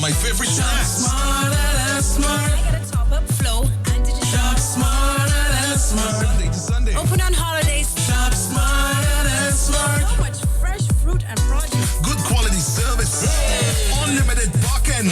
my favorite snacks. Smarter, that's smart. I got a top-up flow and digital. Shop smarter, that's smart. Sunday to Sunday. Open on holidays. Shop smarter, that's smart. So much fresh fruit and produce. Good quality service. Unlimited parking.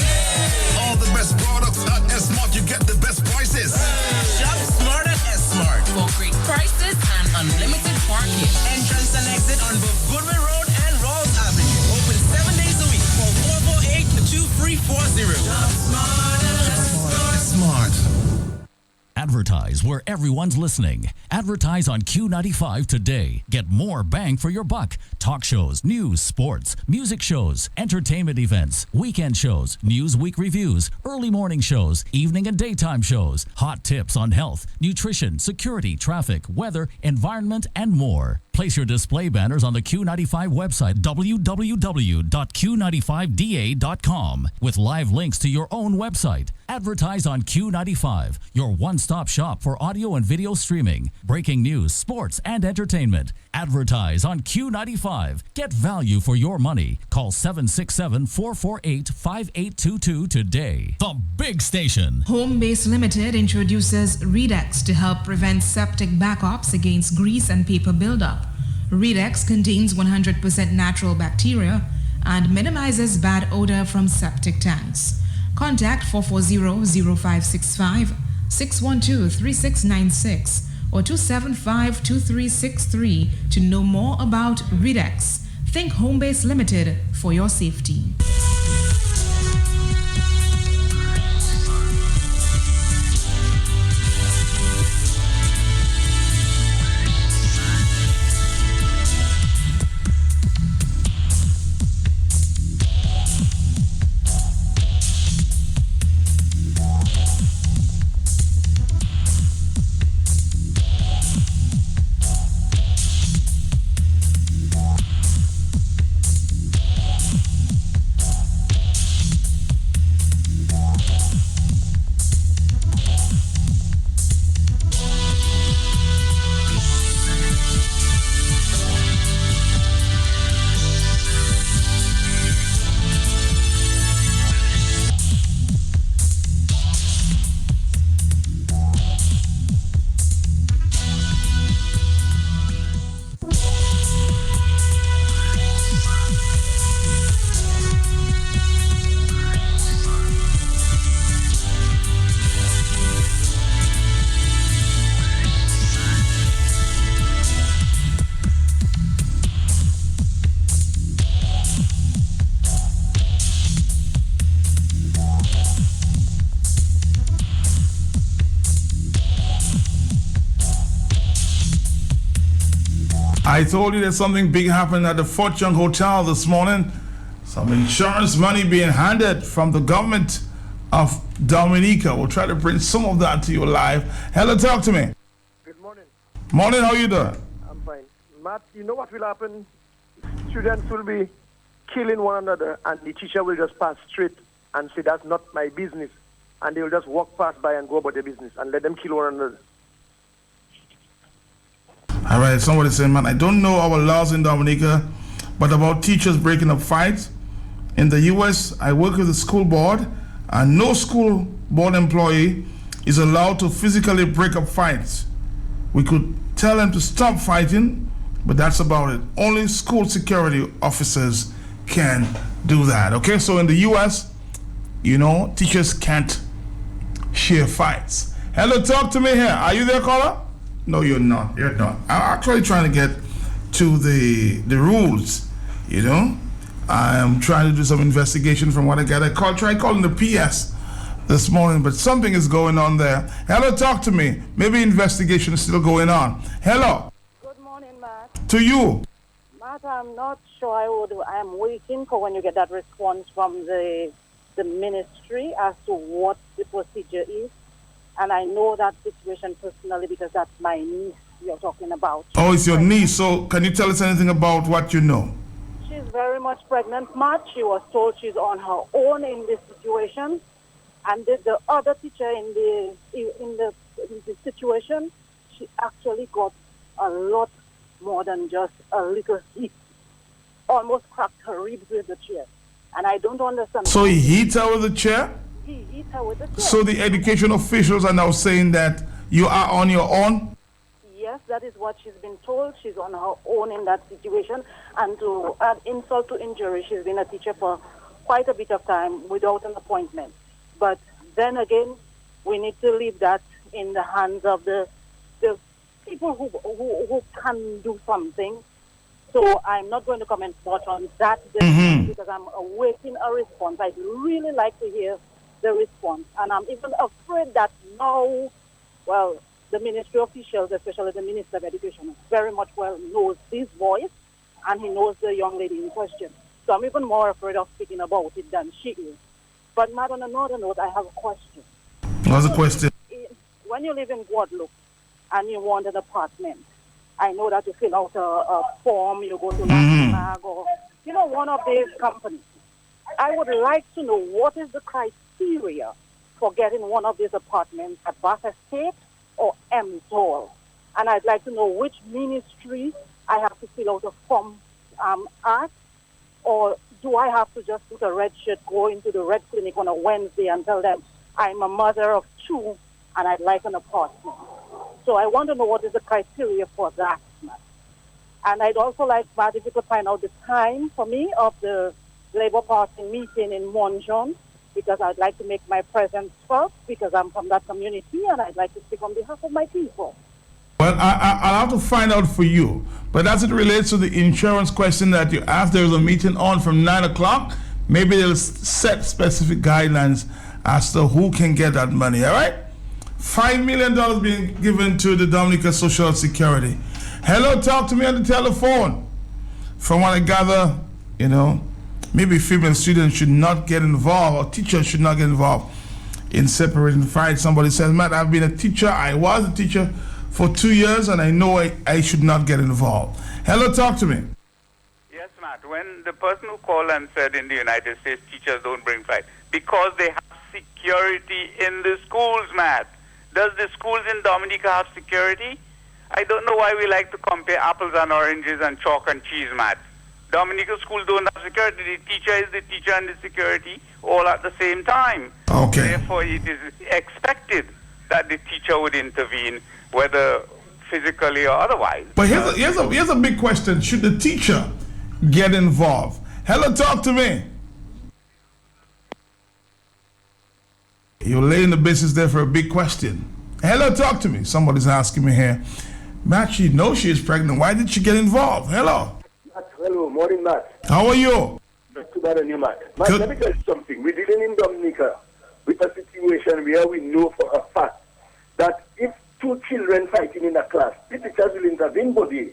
All the best products at S-Mart. You get the best prices. Shop smarter, that's smart. For great prices and unlimited parking. Entrance and exit on both Goodwin Road and Rawls Avenue. Open 7 days a week. Call 448-2340. Shop smarter, that's smart. Advertise where everyone's listening. Advertise on Q95 today. Get more bang for your buck. Talk shows, news, sports, music shows, entertainment events, weekend shows, Newsweek reviews, early morning shows, evening and daytime shows, hot tips on health, nutrition, security, traffic, weather, environment, and more. Place your display banners on the Q95 website, www.q95da.com, with live links to your own website. Advertise on Q95, your one-stop shop for audio and video streaming, breaking news, sports, and entertainment. Advertise on Q95. Get value for your money. Call 767-448-5822 today. The Big Station. Home Base Limited introduces Redex to help prevent septic backups against grease and paper buildup. Redex contains 100% natural bacteria and minimizes bad odor from septic tanks. Contact 440-0565, 612-3696 or 275-2363 to know more about Redex. Think Home Base Limited for your safety. I told you there's something big happening at the Fort Young Hotel this morning. Some insurance money being handed from the government of Dominica. We'll try to bring some of that to you live. Hello, talk to me. Good morning. Morning, how you doing? I'm fine. Matt, you know what will happen? Students will be killing one another and the teacher will just pass straight and say, that's not my business. And they will just walk past by and go about their business and let them kill one another. All right, somebody saying, man, I don't know our laws in Dominica, but about teachers breaking up fights. In the U.S., I work with the school board, and no school board employee is allowed to physically break up fights. We could tell them to stop fighting, but that's about it. Only school security officers can do that, okay? So in the U.S., you know, teachers can't share fights. Hello, talk to me here. Are you there, caller? No, you're not. You're not. I'm actually trying to get to the rules, you know. I'm trying to do some investigation from what I got. Tried calling the PS this morning, but something is going on there. Hello, talk to me. Maybe investigation is still going on. Hello. Good morning, Matt. To you. Matt, I'm not sure I'm waiting for when you get that response from the ministry as to what the procedure is. And I know that situation personally because that's my niece you're talking about. Oh, it's your niece. So can you tell us anything about what you know? She's very much pregnant, Matt. She was told she's on her own in this situation. And the other teacher in the situation, she actually got a lot more than just a little hit. Almost cracked her ribs with the chair. And I don't understand. So he hit her with a chair? He hit her with a chair. So the education officials are now saying that you are on your own? Yes, that is what she's been told. She's on her own in that situation. And to add insult to injury, she's been a teacher for quite a bit of time without an appointment. But then again, we need to leave that in the hands of the people who can do something. So I'm not going to comment much on that because I'm awaiting a response. I'd really like to hear the response. And I'm even afraid that now, well, the ministry officials, especially the Minister of Education, very much well knows this voice and he knows the young lady in question. So I'm even more afraid of speaking about it than she is. But not on another note, I have a question. What's the question? When you live in Guadeloupe and you want an apartment, I know that you fill out a form, you go to NACMAG or, one of these companies. I would like to know what is the criteria for getting one of these apartments at Bath Estate or MTOL. And I'd like to know which ministry I have to fill out a form at, or do I have to just put a red shirt, go into the red clinic on a Wednesday and tell them I'm a mother of 2 and I'd like an apartment. So I want to know what is the criteria for that. And I'd also like, Matt, if you could find out the time for me of the Labour Party meeting in Monjon, because I'd like to make my presence felt, because I'm from that community and I'd like to speak on behalf of my people. Well, I'll have to find out for you. But as it relates to the insurance question that you asked, there's a meeting on from 9 o'clock. Maybe they'll set specific guidelines as to who can get that money, all right? $5 million being given to the Dominica Social Security. Hello, talk to me on the telephone. From what I gather, maybe female students should not get involved, or teachers should not get involved in separating fights. Somebody says, Matt, I've been a teacher. I was a teacher for 2 years, and I know I should not get involved. Hello, talk to me. Yes, Matt. When the person who called and said in the United States teachers don't bring fight, because they have security in the schools, Matt. Does the schools in Dominica have security? I don't know why we like to compare apples and oranges and chalk and cheese, Matt. Dominica schools don't have security. The teacher is the teacher and the security all at the same time. Okay. Therefore, it is expected that the teacher would intervene, whether physically or otherwise. But here's a big question. Should the teacher get involved? Hello, talk to me. You're laying the basis there for a big question. Hello, talk to me. Somebody's asking me here. Matt, she knows she is pregnant. Why did she get involved? Hello. Matt, hello. Morning, Matt. How are you? Not too bad on you, Matt. Matt, let me tell you something. We're dealing in Dominica with a situation where we know for a fact that if 2 children fighting in a class, the teachers will intervene, buddy.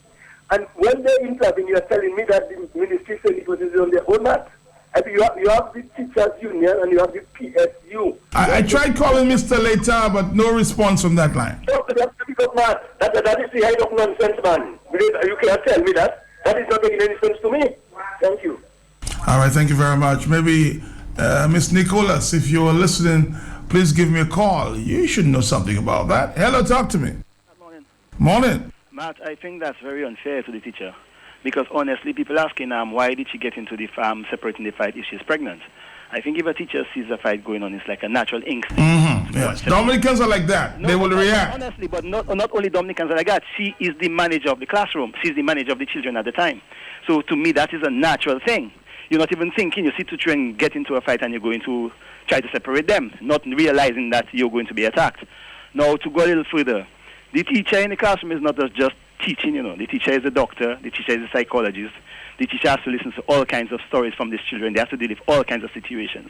And when they intervene, you're telling me that the ministry said it was on their own, Matt. I think you have the teachers union and you have the PSU. I tried calling Mr. Later, but no response from that line. No, that's because, Matt, that is the height of nonsense, man. You can't tell me that. That is not making any sense to me. Thank you. All right, thank you very much. Maybe Miss Nicholas, if you're listening, please give me a call. You should know something about that. Hello, talk to me. Morning. Morning. Matt, I think that's very unfair to the teacher. Because honestly, people asking why did she get into the farm separating the fight if she's pregnant? I think if a teacher sees a fight going on, it's like a natural instinct. Yes. Dominicans are like that. They will react. Honestly, but not only Dominicans are like that. She is the manager of the classroom. She's the manager of the children at the time. So to me, that is a natural thing. You're not even thinking. You see 2 children get into a fight and you're going to try to separate them, not realizing that you're going to be attacked. Now, to go a little further, the teacher in the classroom is not just teaching, The teacher is a doctor, the teacher is a psychologist, the teacher has to listen to all kinds of stories from these children, they have to deal with all kinds of situations.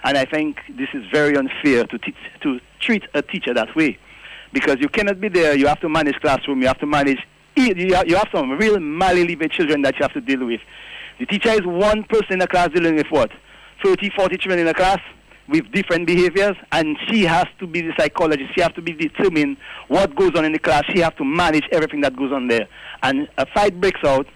And I think this is very unfair to treat a teacher that way. Because you cannot be there, you have to manage classroom, you have to manage, you have some real malleable children that you have to deal with. The teacher is one person in the class dealing with what? 30, 40 children in the class with different behaviors, and she has to be the psychologist. She has to be determine what goes on in the class. She has to manage everything that goes on there. And a fight breaks out,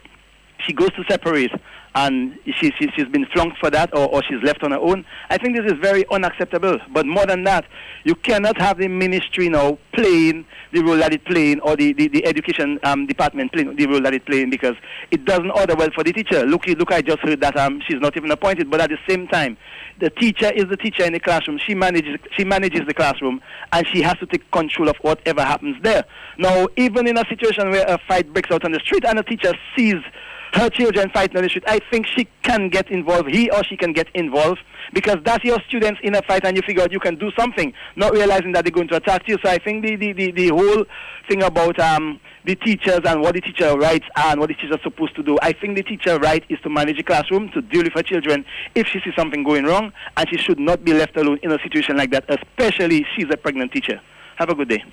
she goes to separate, and she's been flunked for that, or she's left on her own. I think this is very unacceptable. But more than that, you cannot have the ministry now playing the role that it's playing, or the education department playing the role that it's playing, because it doesn't order well for the teacher. Look, I just heard that she's not even appointed, but at the same time, the teacher is the teacher in the classroom. She manages the classroom, and she has to take control of whatever happens there. Now, even in a situation where a fight breaks out on the street and a teacher sees her children fighting on the street, I think she can get involved. He or she can get involved, because that's your students in a fight, and you figure out you can do something, not realizing that they're going to attack you. So I think the whole thing about the teachers and what the teacher rights are and what the teacher is supposed to do, I think the teacher right is to manage the classroom, to deal with her children if she sees something going wrong, and she should not be left alone in a situation like that, especially she's a pregnant teacher. Have a good day.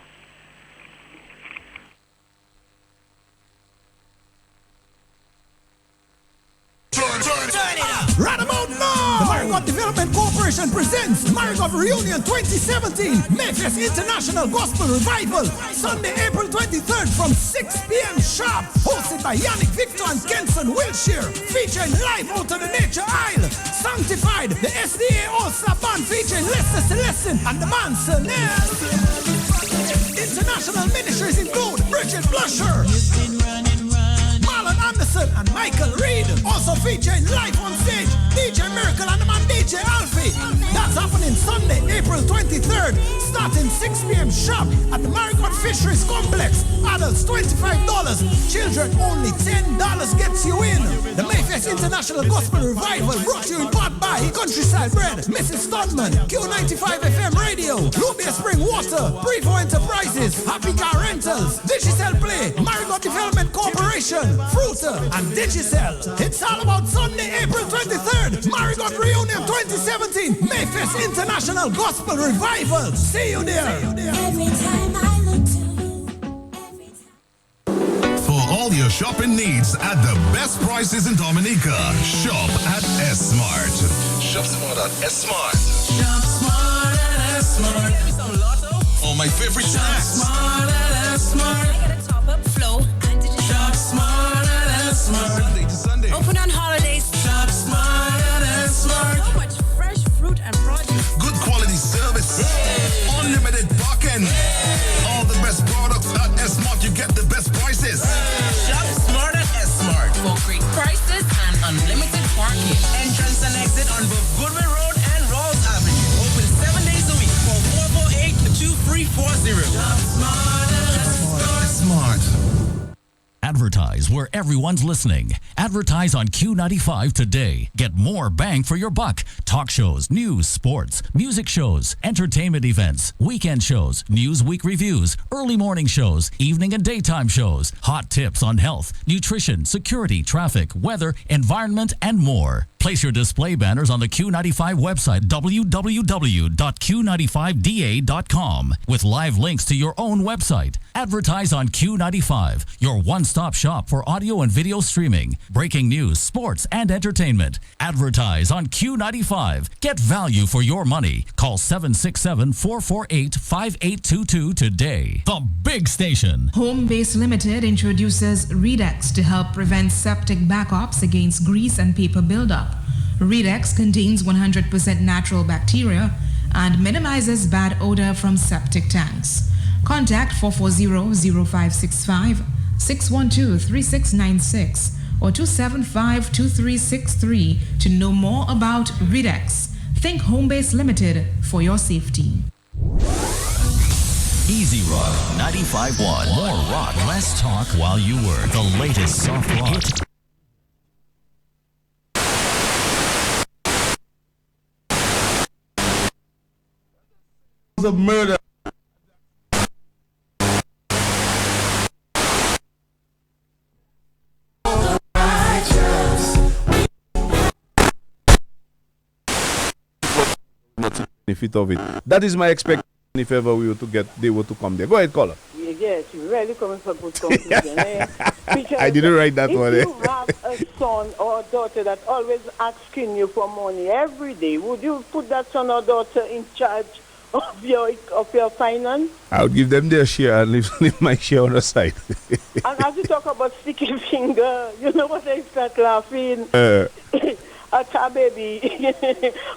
Right about now, the Marigot Development Corporation presents Marigot Reunion 2017 Mayfest International Gospel Revival, Sunday, April 23rd from 6 p.m. sharp, hosted by Yannick Victor and Kenson Wilshire, featuring live out of the Nature Isle, Sanctified, the SDA All-Star Band featuring Lester Celestin and the Mansonaires. International ministries include Bridget Blusher, Marlon Anderson and Michael Reed. Also featuring live on stage DJ Miracle and the man DJ Alfie. That's happening Sunday, April 23rd, starting 6 p.m. sharp at the Marigot Fisheries Complex. Adults $25, children only $10 gets you in. The Mayfest International Gospel Revival brought to you in part by Countryside Bread, Mrs. Studman, Q95 FM Radio, Lubia Spring Water, Prevo Enterprises, Happy Car Rentals, Digicel Play, Marigot Development Corporation, Fruiter, and Digicel. It's all about Sunday, April 23rd, Marigot Reunion 2017, Mayfest International Gospel Revival. See you there. Every time I look to you. For all your shopping needs at the best prices in Dominica, shop at S-Mart. Shop smart at S-Mart. Shop smart at S-Mart. Give me some lotto. All my favorite snacks. Shop smart at S-Mart. I get a top-up flow and digital. Shop smart at S-Mart. Sunday to Sunday. Open on holidays. Shop smart at S-Mart. So much fresh fruit and produce. Good quality service. Unlimited parking. All the best products at S-Mart. You get the best prices. Shop smart at S-Mart. For great prices and unlimited parking. Entrance and exit on both Goodman Road and Rawls Avenue. Open 7 days a week. Call 448-2340. Shop smart at S-Mart. S-Mart. Advertise where everyone's listening. Advertise on Q95 today. Get more bang for your buck. Talk shows, news, sports, music shows, entertainment events, weekend shows, Newsweek reviews, early morning shows, evening and daytime shows, hot tips on health, nutrition, security, traffic, weather, environment, and more. Place your display banners on the Q95 website, www.q95da.com, with live links to your own website. Advertise on Q95, your one-stop shop for audio and video streaming, breaking news, sports, and entertainment. Advertise on Q95. Get value for your money. Call 767-448-5822 today. The Big Station. Home Base Limited introduces Redex to help prevent septic backups against grease and paper buildup. Redex contains 100% natural bacteria and minimizes bad odor from septic tanks. Contact 440-0565, 612-3696 or 275-2363 to know more about Redex. Think Home Base Limited for your safety. Easy Rock 95.1. More rock, less talk while you work. The latest soft rock. Of murder. Benefit of it. That is my expectation if ever they were to come there. Go ahead, caller. Yes, you're really coming for good conclusion. I didn't write that one. If you have a son or a daughter that always asking you for money every day, would you put that son or daughter in charge of your finance. I would give them their share and leave my share on the side. And as you talk about sticky finger, you know what I start laughing? A baby,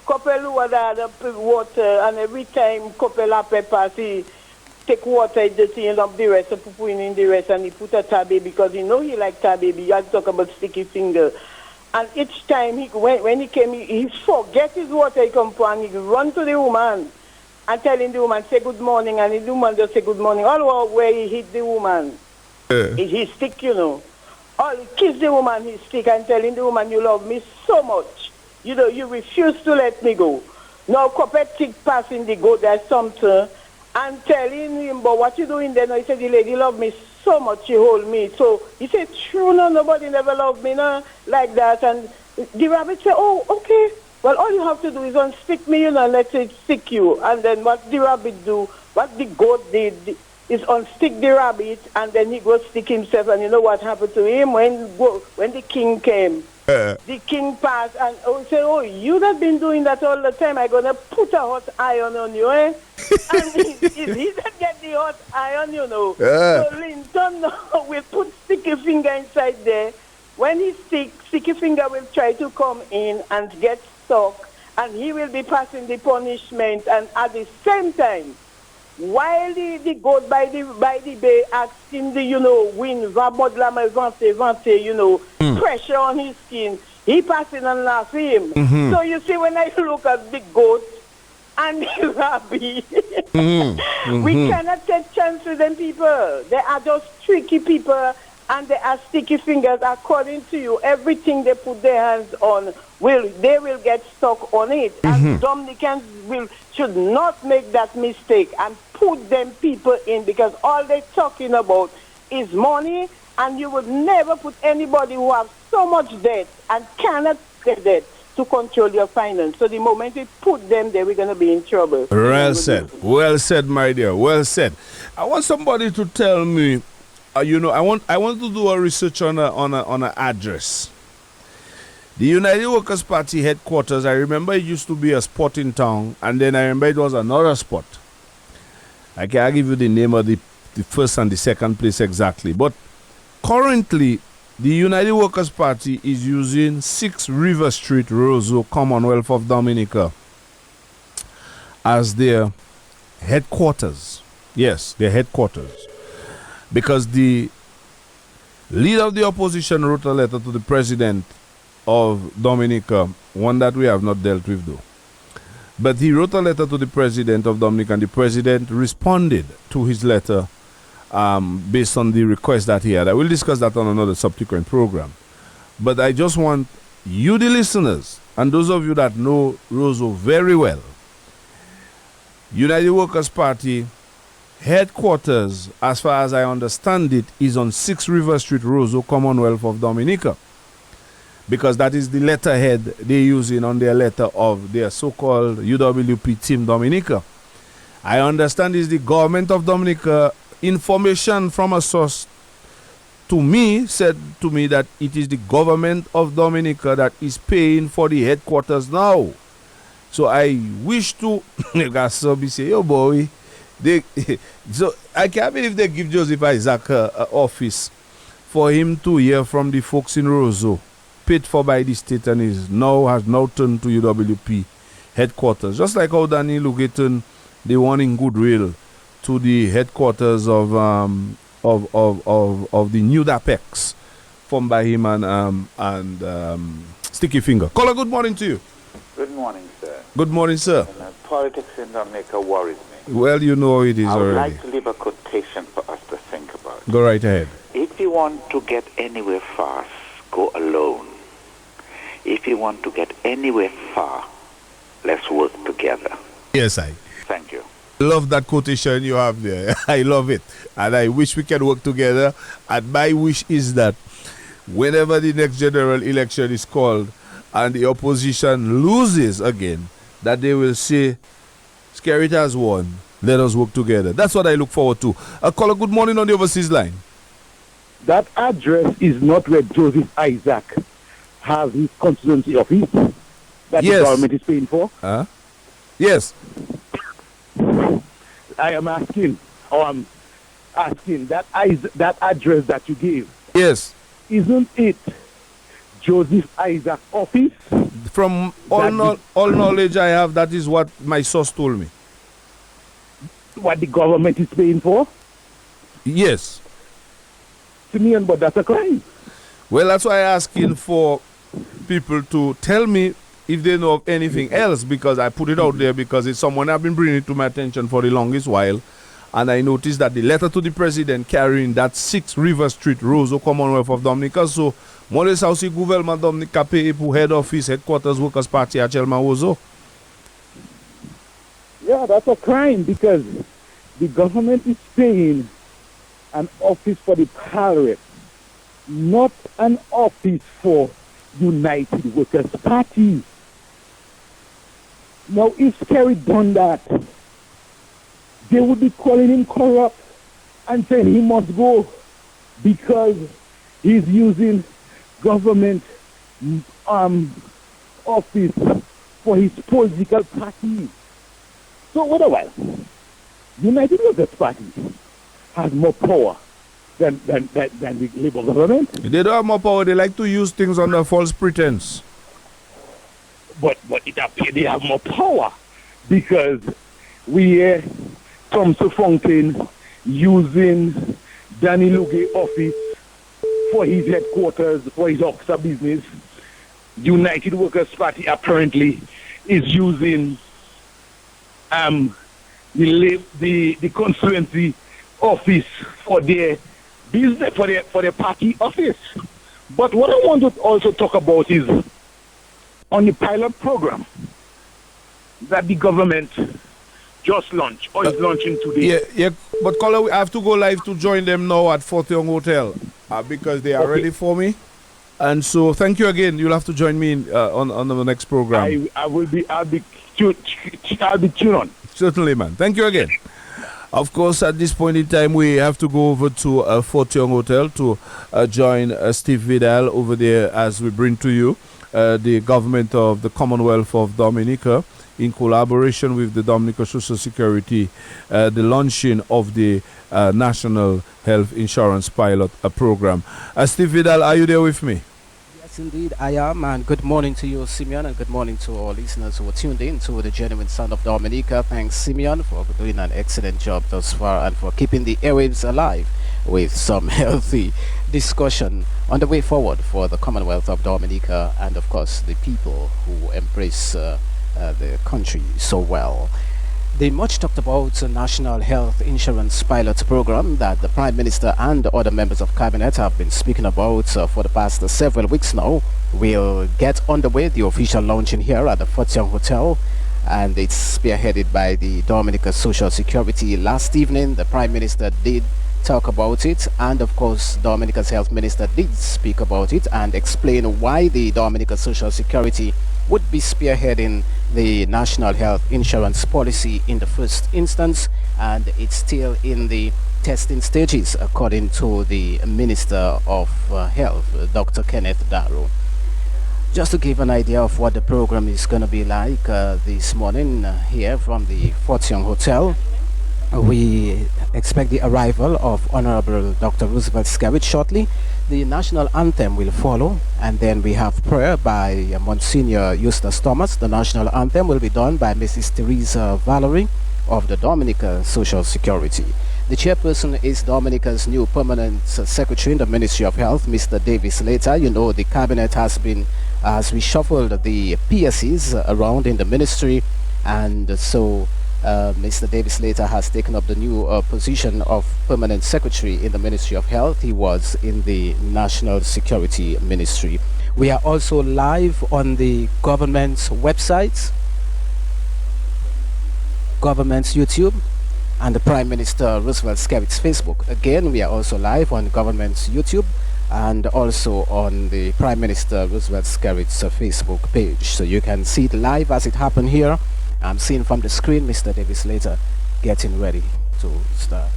couple water, and every time couple of peppers, he take water, dirty up the rest, put in the rest, and he put a tabby because he know he like tabby. You have to talk about sticky finger. And each time when he came, he forget his water, he come and he run to the woman and telling the woman, say good morning, and the woman just say good morning. All where he hit the woman, he stick, you know. All he kiss the woman, he stick, and telling the woman, you love me so much. You know, you refuse to let me go. Now, Copetic passing the goat, there's something, and telling him, but what you doing then? He said, the lady love me so much, she hold me. So he said, true, no, nobody never loved me, no, like that. And the rabbit said, oh, okay. Well, all you have to do is unstick me, you know, and let it stick you. And then what the rabbit do, what the goat did, is unstick the rabbit, and then he goes stick himself. And you know what happened to him when the king came? The king passed and said, oh, you have been doing that all the time. I'm going to put a hot iron on you, eh? And he that get the hot iron, you know. So Linton will put sticky finger inside there. When he sticky finger will try to come in and get stuck, and he will be passing the punishment. And at the same time, while the goat by the bay asking the, you know, wind, vente, you know, pressure on his skin, he passing and laughing him. So you see, when I look at the goat and the rabbit, we cannot take chance with them people. They are just tricky people, and they are sticky fingers. According to you, everything they put their hands on, they will get stuck on it. And Dominicans should not make that mistake and put them people in, because all they're talking about is money, and you would never put anybody who has so much debt and cannot get debt to control your finance. So the moment we put them there, we're going to be in trouble. Well said, my dear. Well said. I want somebody to tell me, you know, I want to do a research on an address. The United Workers' Party headquarters, I remember it used to be a spot in town, and then I remember it was another spot. I can't give you the name of the first and the second place exactly. But currently, the United Workers' Party is using 6 River Street, Roseau, Commonwealth of Dominica, as their headquarters. Yes, their headquarters. Because the leader of the opposition wrote a letter to the president of Dominica, one that we have not dealt with though. But he wrote a letter to the president of Dominica, and the president responded to his letter based on the request that he had. I will discuss that on another subsequent program. But I just want you, the listeners, and those of you that know Roseau very well, United Workers' Party headquarters, as far as I understand it, is on 6 River Street, Roseau, Commonwealth of Dominica. Because that is the letterhead they're using on their letter of their so-called UWP Team Dominica. I understand it's the government of Dominica. Information from a source to me said to me that it is the government of Dominica that is paying for the headquarters now. So I wish to say, oh boy, so I can't believe they give Joseph Isaac an office for him to hear from the folks in Roseau, paid for by the state, and has now turned to UWP headquarters. Just like how Danny Lugeton, the one in Goodwill, to the headquarters of the new DAPEX, formed by him and Sticky Finger. Caller, good morning to you. Good morning, sir. Good morning, sir. And, politics in Dominica worries me. Well, you know it is I would already. like to leave a quotation for us to think about. Go right ahead. If you want to get anywhere fast, go alone. If you want to get anywhere far, let's work together. Yes, I. Thank you. Love that quotation you have there. I love it. And I wish we can work together. And my wish is that whenever the next general election is called and the opposition loses again, that they will say, Skerrit has won. Let us work together. That's what I look forward to. A caller, good morning on the overseas line. That address is not where Joseph Isaac has his constituency office that the government is paying for? Yes. I am asking, or I'm asking, that address that you gave. Yes. Isn't it Joseph Isaac office? From all knowledge I have, that is what my source told me. What the government is paying for? Yes. Simeon, but that's a crime. Well, that's why I'm asking for people to tell me if they know of anything else, because I put it out there because it's someone I've been bringing it to my attention for the longest while. And I noticed that the letter to the president carrying that 6 River Street, Roseau, Commonwealth of Dominica. So, more or less, gouvernement Dominica pay pour head office, headquarters, workers' party at Chelma Roseau. Yeah, that's a crime because the government is paying an office for the pirate, not an office for United Workers' Party. Now, if Kerry done that, they would be calling him corrupt and saying he must go because he's using government office for his political party. So otherwise, United Workers' Party has more power than the Labour government. They don't have more power. They like to use things under false pretense. But it appears they have more power because we Thompson Fountain using Danny Luge office for his headquarters, for his Oxa business. United Workers' Party apparently is using the constituency office for their business, for their party office. But what I want to also talk about is on the pilot program that the government just launched or is launching today. Yeah. But caller, I have to go live to join them now at Fort Young Hotel because they are ready for me. And so, thank you again. You'll have to join me on the next program. I'll be tuned on. Certainly, man. Thank you again. Of course, at this point in time, we have to go over to Fort Young Hotel to join Steve Vidal over there as we bring to you the government of the Commonwealth of Dominica in collaboration with the Dominica Social Security, the launching of the National Health Insurance Pilot Program. Steve Vidal, are you there with me? Yes, indeed, I am. And good morning to you, Simeon, and good morning to all listeners who are tuned in to the genuine sound of Dominica. Thanks, Simeon, for doing an excellent job thus far and for keeping the airwaves alive with some healthy discussion on the way forward for the Commonwealth of Dominica and, of course, the people who embrace the country so well. The much talked about National Health Insurance Pilot Program that the Prime Minister and other members of Cabinet have been speaking about for the past several weeks now will get underway. The official launching here at the Fort Young Hotel, and it's spearheaded by the Dominica Social Security. Last evening, the Prime Minister did talk about it, and of course Dominica's Health Minister did speak about it and explain why the Dominica Social Security would be spearheading the National Health Insurance Policy in the first instance, and it's still in the testing stages according to the Minister of Health, Dr. Kenneth Darrow. Just to give an idea of what the program is going to be like this morning here from the Fort Young Hotel, we expect the arrival of Honorable Dr. Roosevelt Skerrit shortly. The national anthem will follow, and then we have prayer by Monsignor Eustace Thomas. The national anthem will be done by Mrs. Teresa Valerie of the Dominica Social Security. The chairperson is Dominica's new permanent secretary in the Ministry of Health, Mr. Davis Later. You know, the cabinet has reshuffled the PSEs around in the ministry, and so Mr. Davis Later has taken up the new position of Permanent Secretary in the Ministry of Health. He was in the National Security Ministry. We are also live on the government's websites, government's YouTube, and the Prime Minister Roosevelt Skerrit's Facebook. Again, we are also live on government's YouTube and also on the Prime Minister Roosevelt Skerrit's Facebook page. So you can see it live as it happened here. I'm seeing from the screen Mr. Davis Later getting ready to start.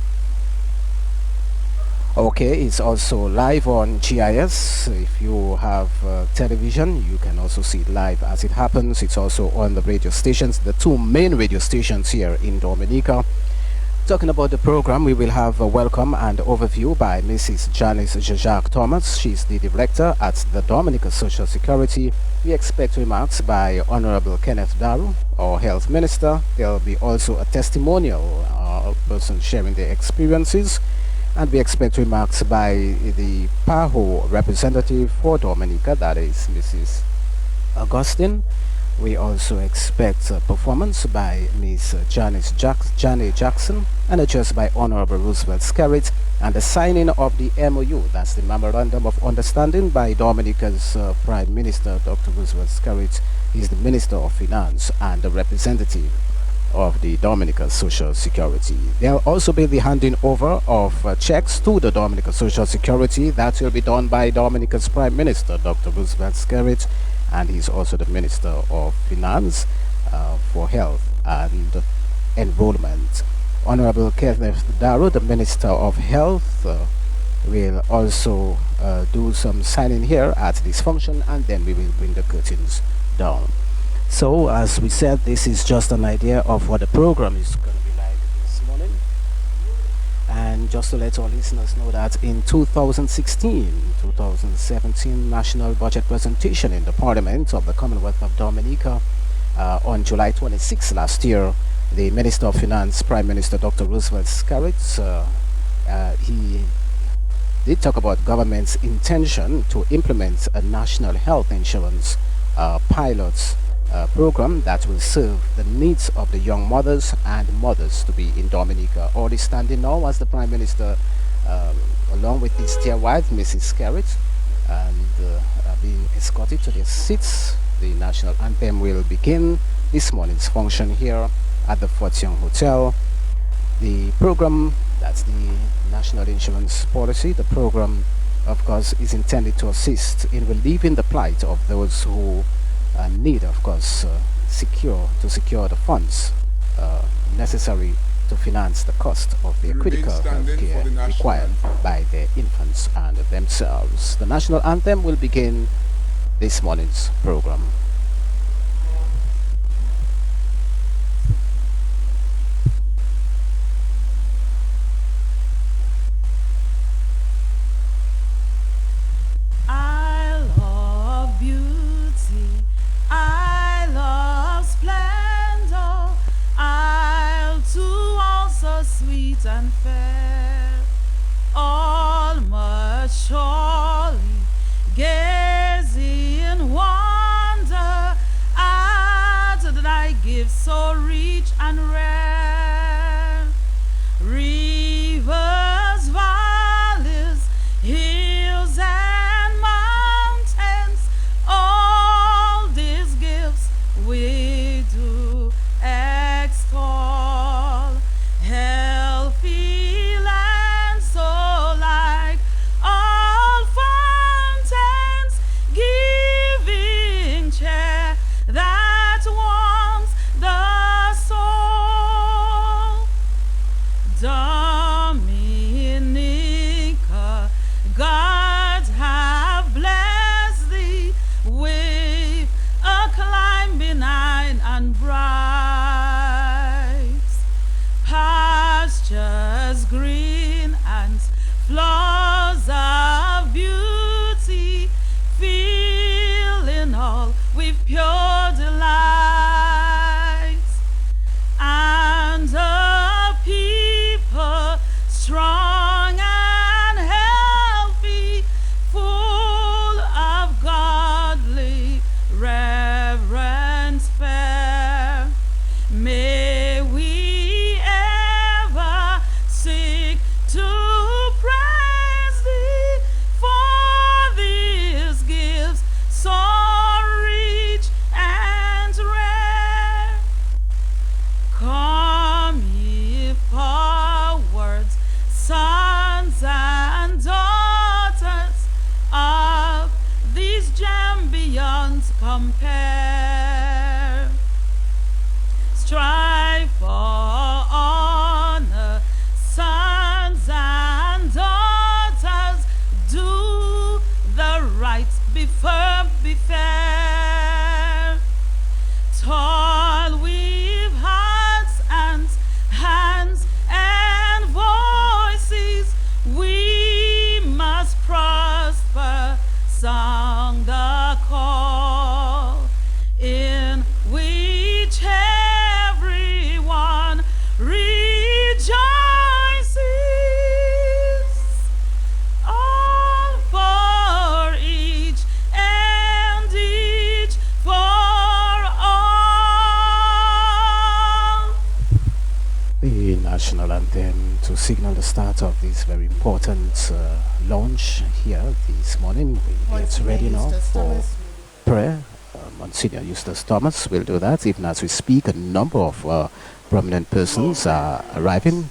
Okay, it's also live on GIS. If you have television, you can also see it live as it happens. It's also on the radio stations, the two main radio stations here in Dominica. Talking about the program, we will have a welcome and overview by Mrs. Janice Jacques Thomas. She's the director at the Dominica Social Security. We expect remarks by Honorable Kenneth Daru, our health minister. There'll be also a testimonial, a person sharing their experiences. And we expect remarks by the PAHO representative for Dominica, that is Mrs. Augustine. We also expect a performance by Miss Janie Jackson and address by Honorable Roosevelt Skerritt, and the signing of the MOU, that's the Memorandum of Understanding by Dominica's Prime Minister, Dr. Roosevelt Skerritt. He's the Minister of Finance and the representative of the Dominica Social Security. There'll also be the handing over of checks to the Dominica Social Security. That will be done by Dominica's Prime Minister, Dr. Roosevelt Skerritt, and he's also the Minister of Finance for Health and Enrollment. Honorable Kenneth Daru, the Minister of Health, will also do some signing here at this function, and then we will bring the curtains down. So, as we said, this is just an idea of what the program is going to be like this morning. And just to let our listeners know that in 2016-2017 National Budget Presentation in the Parliament of the Commonwealth of Dominica on July 26 last year, the Minister of Finance, Prime Minister Dr. Roosevelt Skerritt, he did talk about government's intention to implement a national health insurance pilot program that will serve the needs of the young mothers and mothers to be in Dominica. All is standing now as the Prime Minister, along with his dear wife, Mrs. Skerritt, and being escorted to their seats. The national anthem will begin this morning's function here at the Fort Young Hotel. The program, that's the National Insurance Policy, the program, of course, is intended to assist in relieving the plight of those who need, of course, secure the funds necessary to finance the cost of their critical health care required by their infants and themselves. The national anthem will begin this morning's program. And fair, all must surely gaze in wonder at thy gifts so rich and rare. Rivers, valleys, hills, and mountains, all these gifts we do extol. Healthy land, so like all fountains, giving cheer that warms the soul. national anthem to signal the start of this very important launch here this morning. We get ready now for prayer. Monsignor Eustace Thomas will do that. Even as we speak, a number of prominent persons are arriving.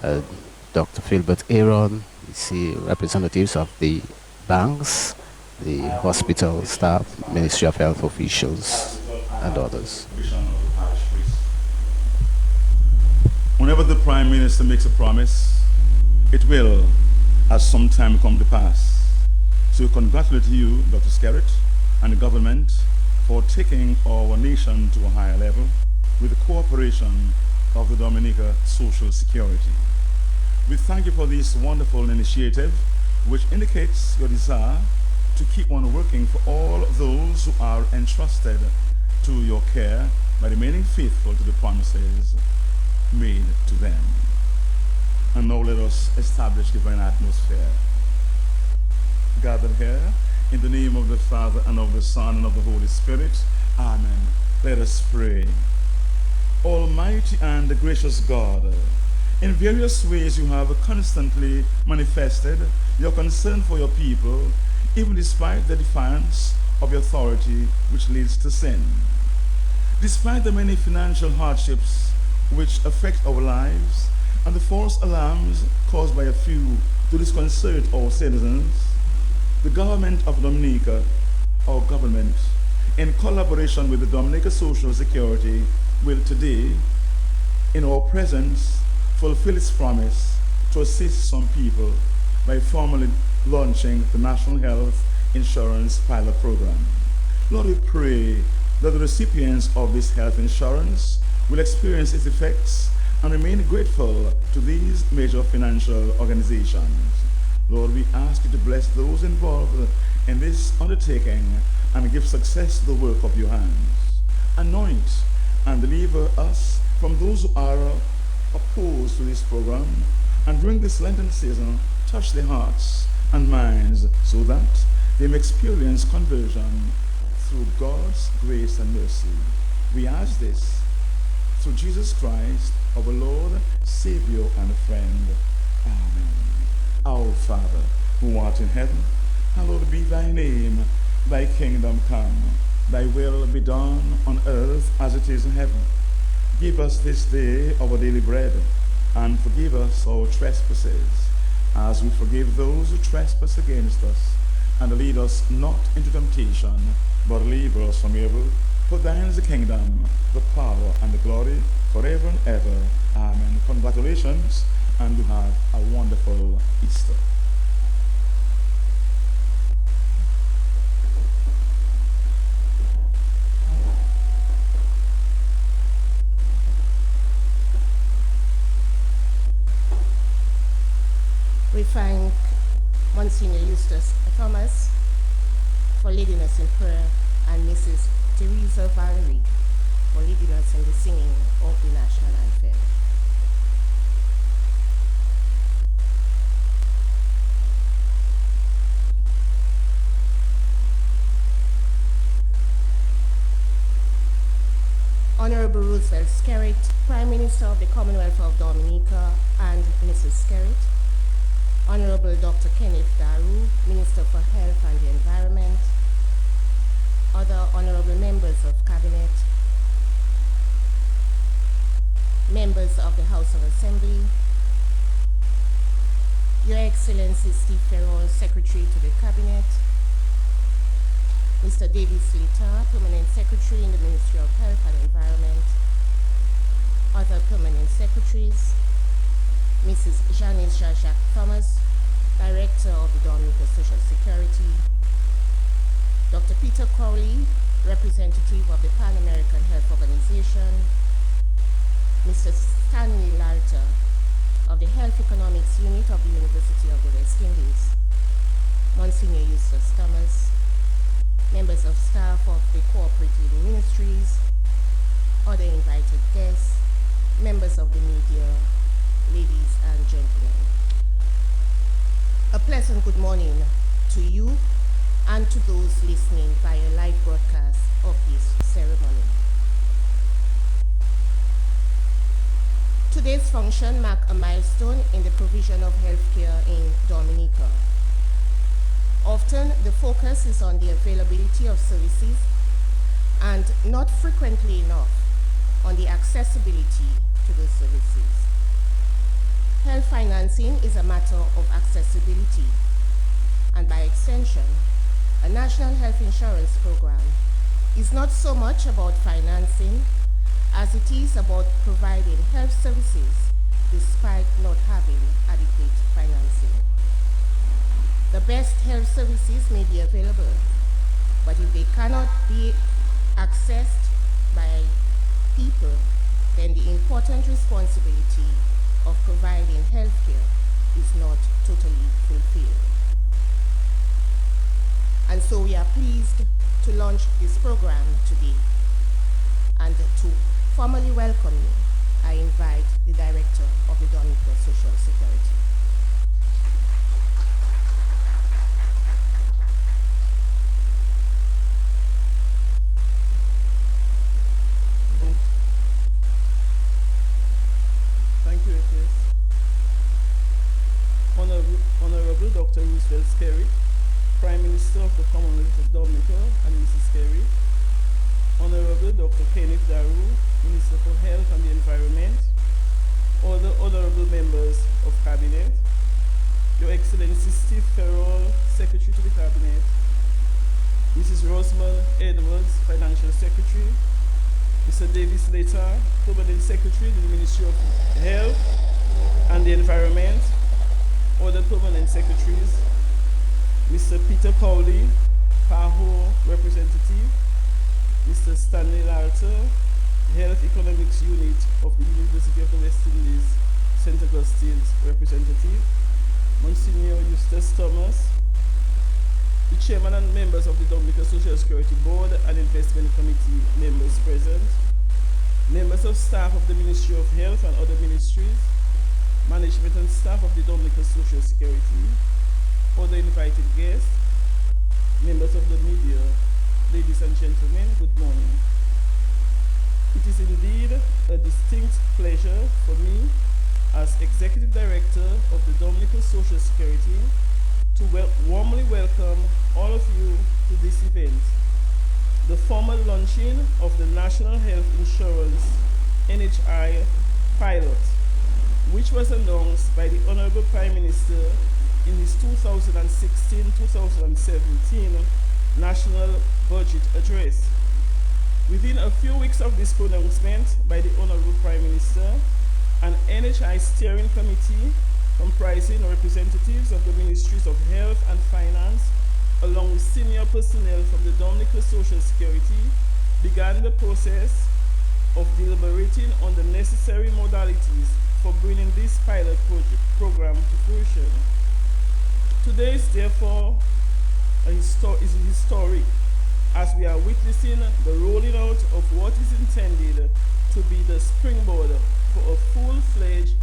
Dr. Philbert Aaron, we see representatives of the banks, the hospital staff, Ministry of Health officials, and others. Whenever the Prime Minister makes a promise, it will, at some time, come to pass. So we congratulate you, Dr. Skerritt, and the government for taking our nation to a higher level with the cooperation of the Dominica Social Security. We thank you for this wonderful initiative, which indicates your desire to keep on working for all those who are entrusted to your care by remaining faithful to the promises made to them. And now let us establish divine atmosphere. Gathered here in the name of the Father, and of the Son, and of the Holy Spirit. Amen. Let us pray. Almighty and gracious God, in various ways you have constantly manifested your concern for your people, even despite the defiance of your authority which leads to sin. Despite the many financial hardships which affect our lives and the false alarms caused by a few to disconcert our citizens, the government of Dominica, our government, in collaboration with the Dominica Social Security, will today, in our presence, fulfill its promise to assist some people by formally launching the National Health Insurance Pilot Program. Lord, we pray that the recipients of this health insurance will experience its effects and remain grateful to these major financial organizations. Lord, we ask you to bless those involved in this undertaking and give success to the work of your hands. Anoint and deliver us from those who are opposed to this program, and during this Lenten season, touch their hearts and minds so that they may experience conversion through God's grace and mercy. We ask this through Jesus Christ, our Lord, Savior, and friend. Amen. Our Father, who art in heaven, hallowed be thy name. Thy kingdom come. Thy will be done on earth as it is in heaven. Give us this day our daily bread, and forgive us our trespasses, as we forgive those who trespass against us. And lead us not into temptation, but deliver us from evil. For thine is the kingdom, the power, and the glory, forever and ever. Amen. Congratulations, and you have a wonderful Easter. We thank Monsignor Eustace Thomas for leading us in prayer, and Mrs. Teresa Valerie for leading us in the singing of the national anthem. Honorable Roosevelt Skerritt, Prime Minister of the Commonwealth of Dominica, and Mrs. Skerritt. Honorable Dr. Kenneth Daru, Minister for Health and the Environment. Other honorable members of Cabinet. Members of the House of Assembly. Your Excellency Steve Ferrell, Secretary to the Cabinet. Mr. David Slater, Permanent Secretary in the Ministry of Health and Environment. Other Permanent Secretaries. Mrs. Janice Jacques Thomas, Director of the Dominica Social Security. Dr. Peter Crowley, Representative of the Pan American Health Organization. Mr. Stanley Lalter of the Health Economics Unit of the University of the West Indies. Monsignor Eustace Thomas, members of staff of the cooperative ministries, other invited guests, members of the media, ladies and gentlemen. A pleasant good morning to you and to those listening via live broadcast of this ceremony. To Today's function marks a milestone in the provision of healthcare in Dominica. Often, the focus is on the availability of services and not frequently enough on the accessibility to those services. Health financing is a matter of accessibility, and by extension, a national health insurance program is not so much about financing as it is about providing health services despite not having adequate financing. The best health services may be available, but if they cannot be accessed by people, then the important responsibility of providing health care is not totally fulfilled. And so we are pleased to launch this program today. And to formally welcome you, I invite the Director of the Dominica Social Security. Thank you, Ethis. Honorable Dr. Roosevelt Skerry, Prime Minister of the Commonwealth of Dominica and Mrs. Skerry, Honorable Dr. Kenneth Daru, Minister for Health and the Environment, all the honorable members of Cabinet, Your Excellency Steve Farrell, Secretary to the Cabinet, Mrs. Rosamond Edwards, Financial Secretary, Mr. Davis Later, Permanent Secretary to the Ministry of Health and the Environment, all the permanent secretaries, Mr. Peter Cowley, PAHO Representative, Mr. Stanley Larter, Health Economics Unit of the University of the West Indies, St. Augustine's Representative, Monsignor Eustace Thomas, the Chairman and members of the Dominica Social Security Board and Investment Committee members present, members of staff of the Ministry of Health and other ministries, management and staff of the Dominica Social Security, other invited guests, members of the media, ladies and gentlemen, good morning. It is indeed a distinct pleasure for me as Executive Director of the Dominica Social Security to warmly welcome all of you to this event, the formal launching of the National Health Insurance NHI pilot, which was announced by the Honorable Prime Minister in his 2016-2017 National Budget Address. Within a few weeks of this pronouncement by the Honorable Prime Minister, an NHI steering committee comprising representatives of the Ministries of Health and Finance, along with senior personnel from the Dominica Social Security, began the process of deliberating on the necessary modalities for bringing this pilot program to fruition. Today is therefore historic, as we are witnessing the rolling out of what is intended to be the springboard for a full-fledged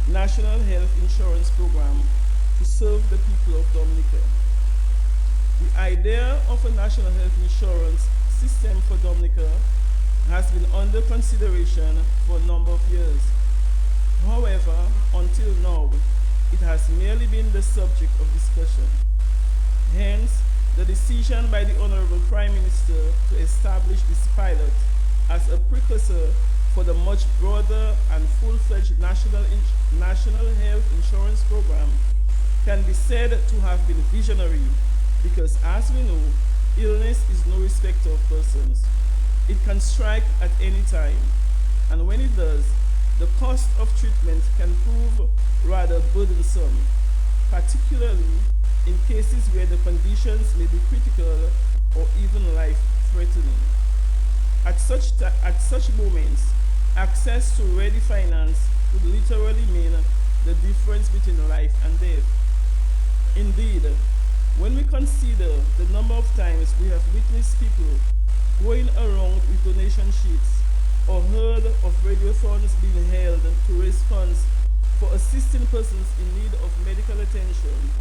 national health insurance program to serve the people of Dominica. The idea of a national health insurance system for Dominica has been under consideration for a number of years. However, until now, it has merely been the subject of discussion. Hence, the decision by the Honorable Prime Minister to establish this pilot as a precursor for the much broader and full-fledged national health insurance program can be said to have been visionary because, as we know, illness is no respecter of persons. It can strike at any time, and when it does, the cost of treatment can prove rather burdensome, particularly in cases where the conditions may be critical or even life-threatening. At such moments, access to ready finance could literally mean the difference between life and death. Indeed, when we consider the number of times we have witnessed people going around with donation sheets or heard of radiothons being held to raise funds for assisting persons in need of medical attention,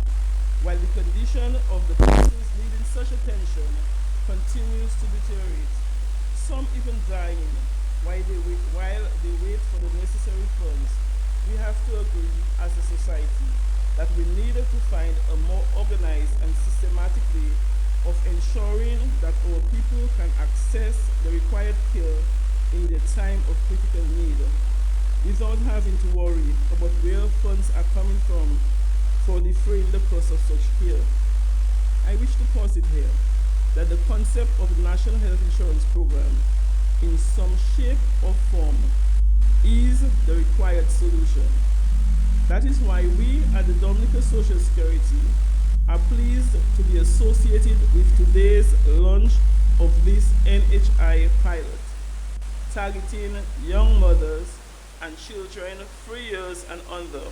while the condition of the persons needing such attention continues to deteriorate, some even dying while they wait for the necessary funds. we have to agree as a society that we need to find a more organized and systematic way of ensuring that our people can access the required care in their time of critical need, without having to worry about where funds are coming from for defraying the cost of such care. I wish to posit here that the concept of the National Health Insurance Program, in some shape or form, is the required solution. That is why we at the Dominica Social Security are pleased to be associated with today's launch of this NHI pilot, targeting young mothers and children 3 years and under,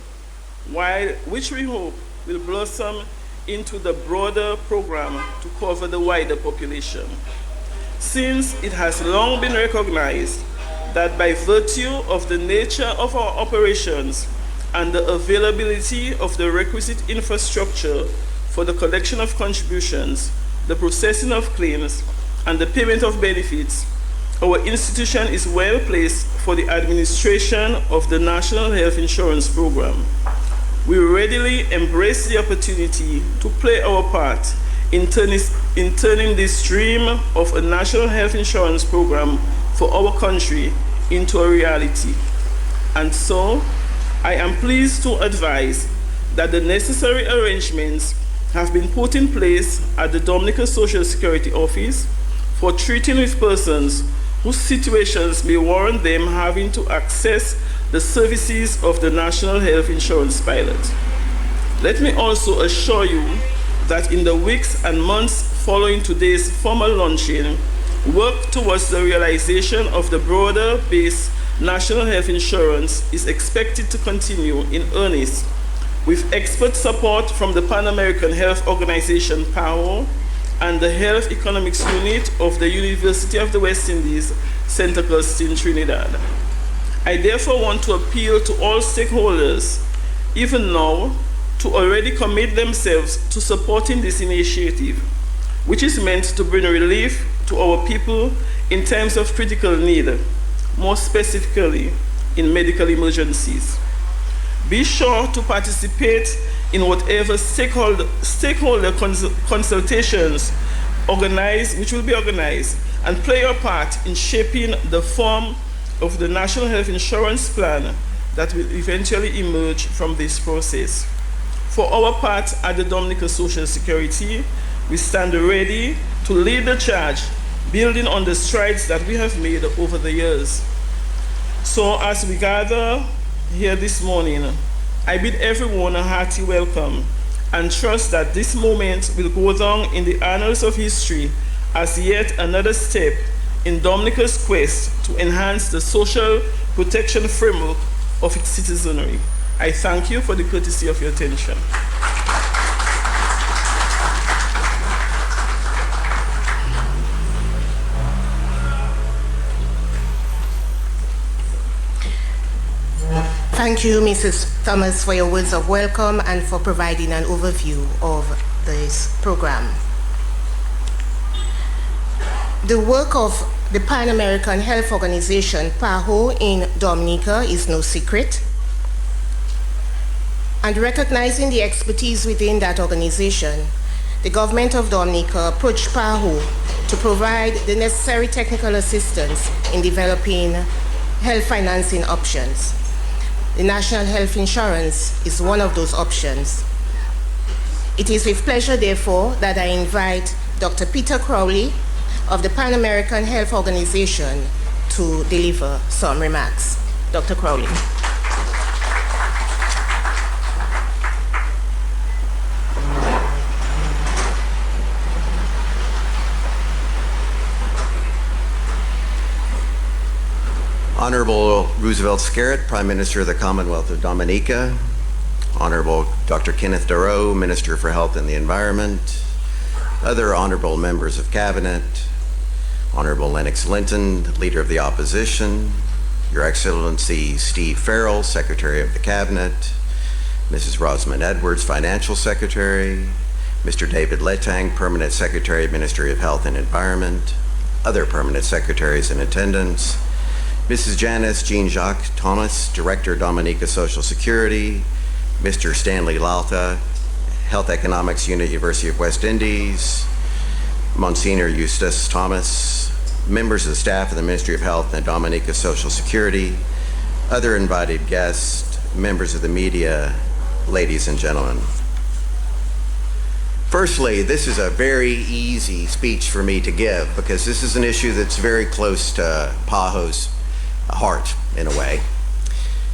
which we hope will blossom into the broader program to cover the wider population. Since it has long been recognized that by virtue of the nature of our operations and the availability of the requisite infrastructure for the collection of contributions, the processing of claims, and the payment of benefits, our institution is well placed for the administration of the National Health Insurance Program. We readily embrace the opportunity to play our part in turning this dream of a National Health Insurance Program for our country into a reality. And so, I am pleased to advise that the necessary arrangements have been put in place at the Dominica Social Security Office for treating with persons whose situations may warrant them having to access the services of the National Health Insurance Pilot. Let me also assure you that in the weeks and months following today's formal launching, work towards the realization of the broader-based National Health Insurance is expected to continue in earnest, with expert support from the Pan American Health Organization, PAHO, and the Health Economics Unit of the University of the West Indies, St. Augustine, Trinidad. I therefore want to appeal to all stakeholders, even now, to already commit themselves to supporting this initiative, which is meant to bring relief to our people in times of critical need, more specifically in medical emergencies. Be sure to participate in whatever stakeholder consultations which will be organized, and play your part in shaping the form of the National Health Insurance Plan that will eventually emerge from this process. For our part at the Dominica Social Security, we stand ready to lead the charge, building on the strides that we have made over the years. So as we gather here this morning, I bid everyone a hearty welcome and trust that this moment will go down in the annals of history as yet another step in Dominica's quest to enhance the social protection framework of its citizenry. I thank you for the courtesy of your attention. Thank you, Mrs. Thomas, for your words of welcome and for providing an overview of this program. The work of the Pan American Health Organization, PAHO, in Dominica is no secret. And recognizing the expertise within that organization, the government of Dominica approached PAHO to provide the necessary technical assistance in developing health financing options. The National Health Insurance is one of those options. It is with pleasure, therefore, that I invite Dr. Peter Crowley of the Pan American Health Organization to deliver some remarks. Dr. Crowley. Honorable Roosevelt Skerritt, Prime Minister of the Commonwealth of Dominica, Honorable Dr. Kenneth Darrow, Minister for Health and the Environment, other honorable members of Cabinet, Honorable Lennox Linton, Leader of the Opposition, Your Excellency Steve Farrell, Secretary of the Cabinet, Mrs. Rosamond Edwards, Financial Secretary, Mr. David Letang, Permanent Secretary, Ministry of Health and Environment, other permanent secretaries in attendance, Mrs. Janice Jean-Jacques Thomas, Director, Dominica Social Security, Mr. Stanley Lalta, Health Economics Unit, University of West Indies, Monsignor Eustace Thomas, members of the staff of the Ministry of Health and Dominica Social Security, other invited guests, members of the media, ladies and gentlemen. Firstly, this is a very easy speech for me to give because this is an issue that's very close to PAHO's heart in a way.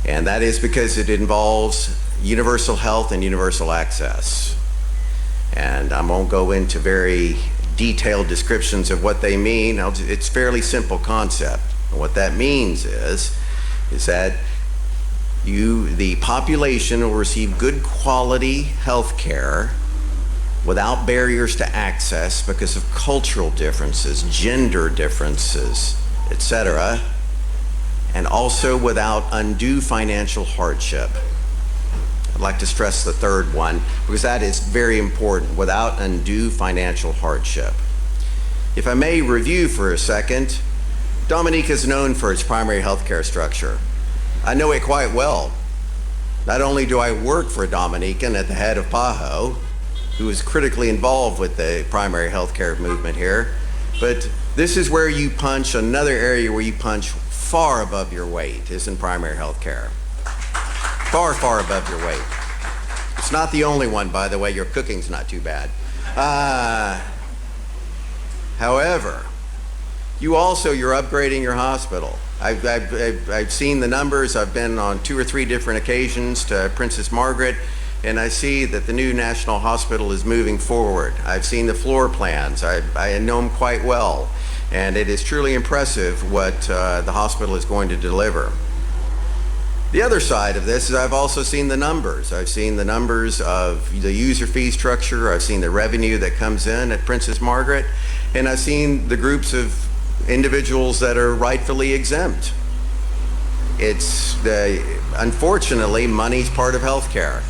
And that is because it involves universal health and universal access. And I won't go into very detailed descriptions of what they mean. It's a fairly simple concept. And what that means is that the population will receive good quality health care without barriers to access because of cultural differences, gender differences, etc., and also without undue financial hardship. I'd like to stress the third one because that is very important, without undue financial hardship. If I may review for a second, Dominica is known for its primary health care structure. I know it quite well. Not only do I work for a Dominican at the head of PAHO, who is critically involved with the primary health care movement here, but this is where you punch, another area where you punch far above your weight is in primary health care. Far, far above your weight. It's not the only one, by the way. Your cooking's not too bad. However, you're upgrading your hospital. I've seen the numbers. I've been on 2 or 3 different occasions to Princess Margaret, and I see that the new National Hospital is moving forward. I've seen the floor plans. I know them quite well, and it is truly impressive what the hospital is going to deliver. The other side of this is I've also seen the numbers. I've seen the numbers of the user fee structure. I've seen the revenue that comes in at Princess Margaret, and I've seen the groups of individuals that are rightfully exempt. Unfortunately, money's part of healthcare.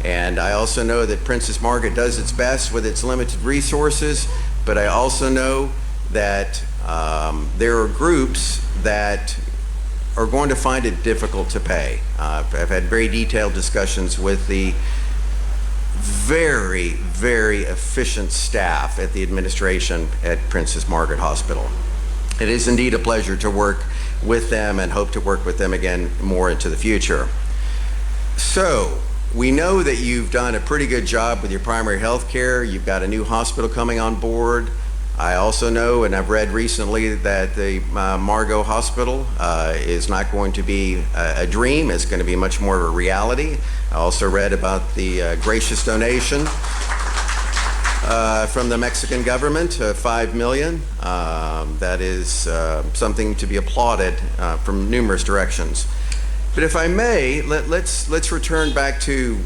And I also know that Princess Margaret does its best with its limited resources, but I also know that there are groups that are going to find it difficult to pay. I've had very detailed discussions with the very, very efficient staff at the administration at Princess Margaret Hospital. It is indeed a pleasure to work with them and hope to work with them again more into the future. So, we know that you've done a pretty good job with your primary health care. You've got a new hospital coming on board. I also know, and I've read recently, that the Margot Hospital is not going to be a dream. It's going to be much more of a reality. I also read about the gracious donation from the Mexican government, $5 million. That is something to be applauded from numerous directions. But if I may, let's return back to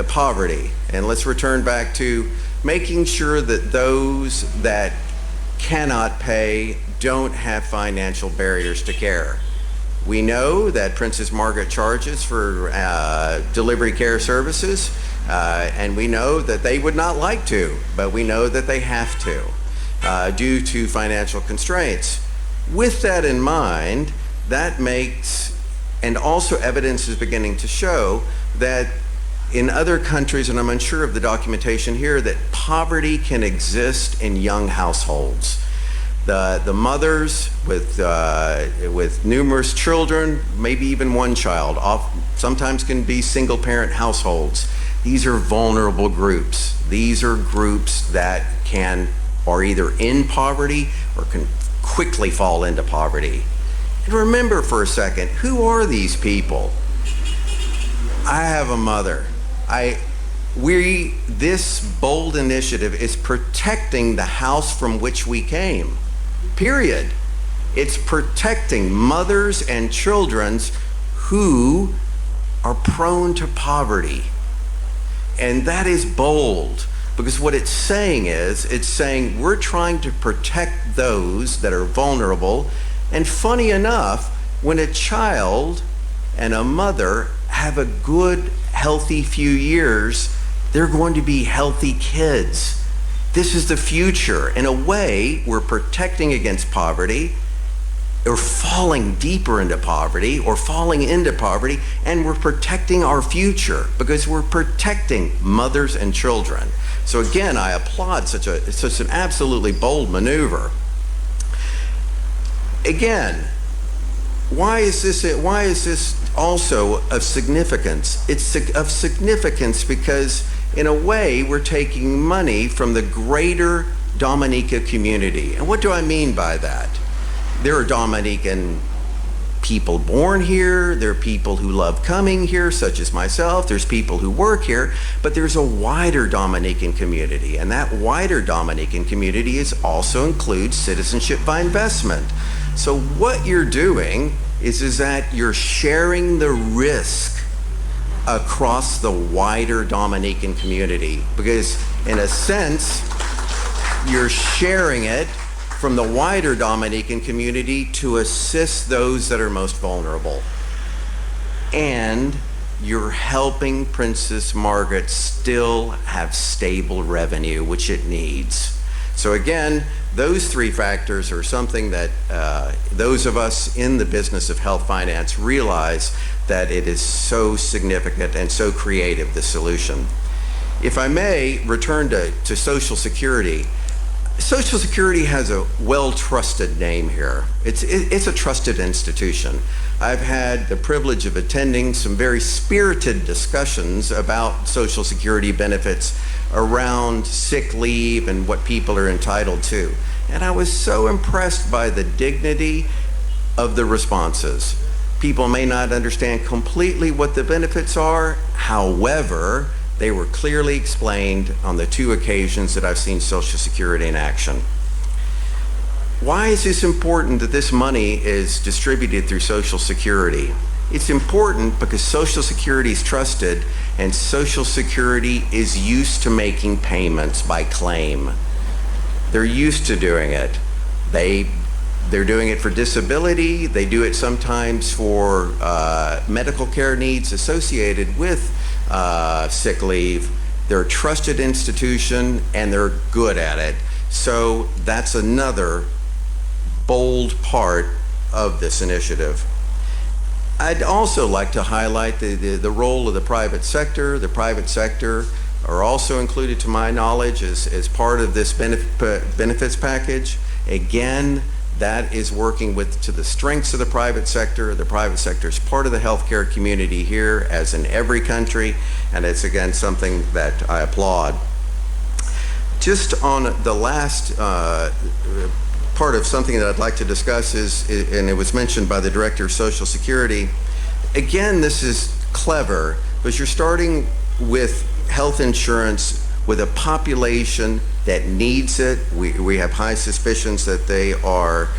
poverty, and let's return back to making sure that those that cannot pay don't have financial barriers to care. We know that Princess Margaret charges for delivery care services, and we know that they would not like to, but we know that they have to due to financial constraints. With that in mind, that makes, and also evidence is beginning to show that in other countries, and I'm unsure of the documentation here, that poverty can exist in young households. The mothers with numerous children, maybe even one child, sometimes can be single parent households. These are vulnerable groups. These are groups that are either in poverty or can quickly fall into poverty. And remember for a second, who are these people? I have a mother. This bold initiative is protecting the house from which we came, period. It's protecting mothers and children who are prone to poverty. And that is bold, because what it's saying is, we're trying to protect those that are vulnerable. And funny enough, when a child and a mother have a good, healthy few years, they're going to be healthy kids. This is the future. In a way, we're protecting against poverty, or falling deeper into poverty or falling into poverty, and we're protecting our future because we're protecting mothers and children. So again, I applaud such an absolutely bold maneuver. Again, why is this also of significance? It's of significance because in a way we're taking money from the greater Dominica community. And what do I mean by that? There are Dominican people born here, there are people who love coming here, such as myself, there's people who work here, but there's a wider Dominican community, and that wider Dominican community also includes citizenship by investment. So what you're doing is that you're sharing the risk across the wider Dominican community, because in a sense, you're sharing it from the wider Dominican community to assist those that are most vulnerable. And you're helping Princess Margaret still have stable revenue, which it needs. So again, those three factors are something that those of us in the business of health finance realize that it is so significant and so creative, the solution. If I may return to Social Security, Social Security has a well-trusted name here. It's a trusted institution. I've had the privilege of attending some very spirited discussions about Social Security benefits around sick leave and what people are entitled to. And I was so impressed by the dignity of the responses. People may not understand completely what the benefits are, however, they were clearly explained on the two occasions that I've seen Social Security in action. Why is this important that this money is distributed through Social Security? It's important because Social Security is trusted and Social Security is used to making payments by claim. They're used to doing it. They're doing it for disability. They do it sometimes for medical care needs associated with sick leave. They're a trusted institution and they're good at it. So that's another bold part of this initiative. I'd also like to highlight the role of the private sector. The private sector are also included, to my knowledge, as part of this benefits package. Again, that is working to the strengths of the private sector. The private sector is part of the healthcare community here, as in every country, and it's again something that I applaud. Just on the last part of something that I'd like to discuss and it was mentioned by the Director of Social Security, again, this is clever, because you're starting with health insurance with a population that needs it. We have high suspicions that they are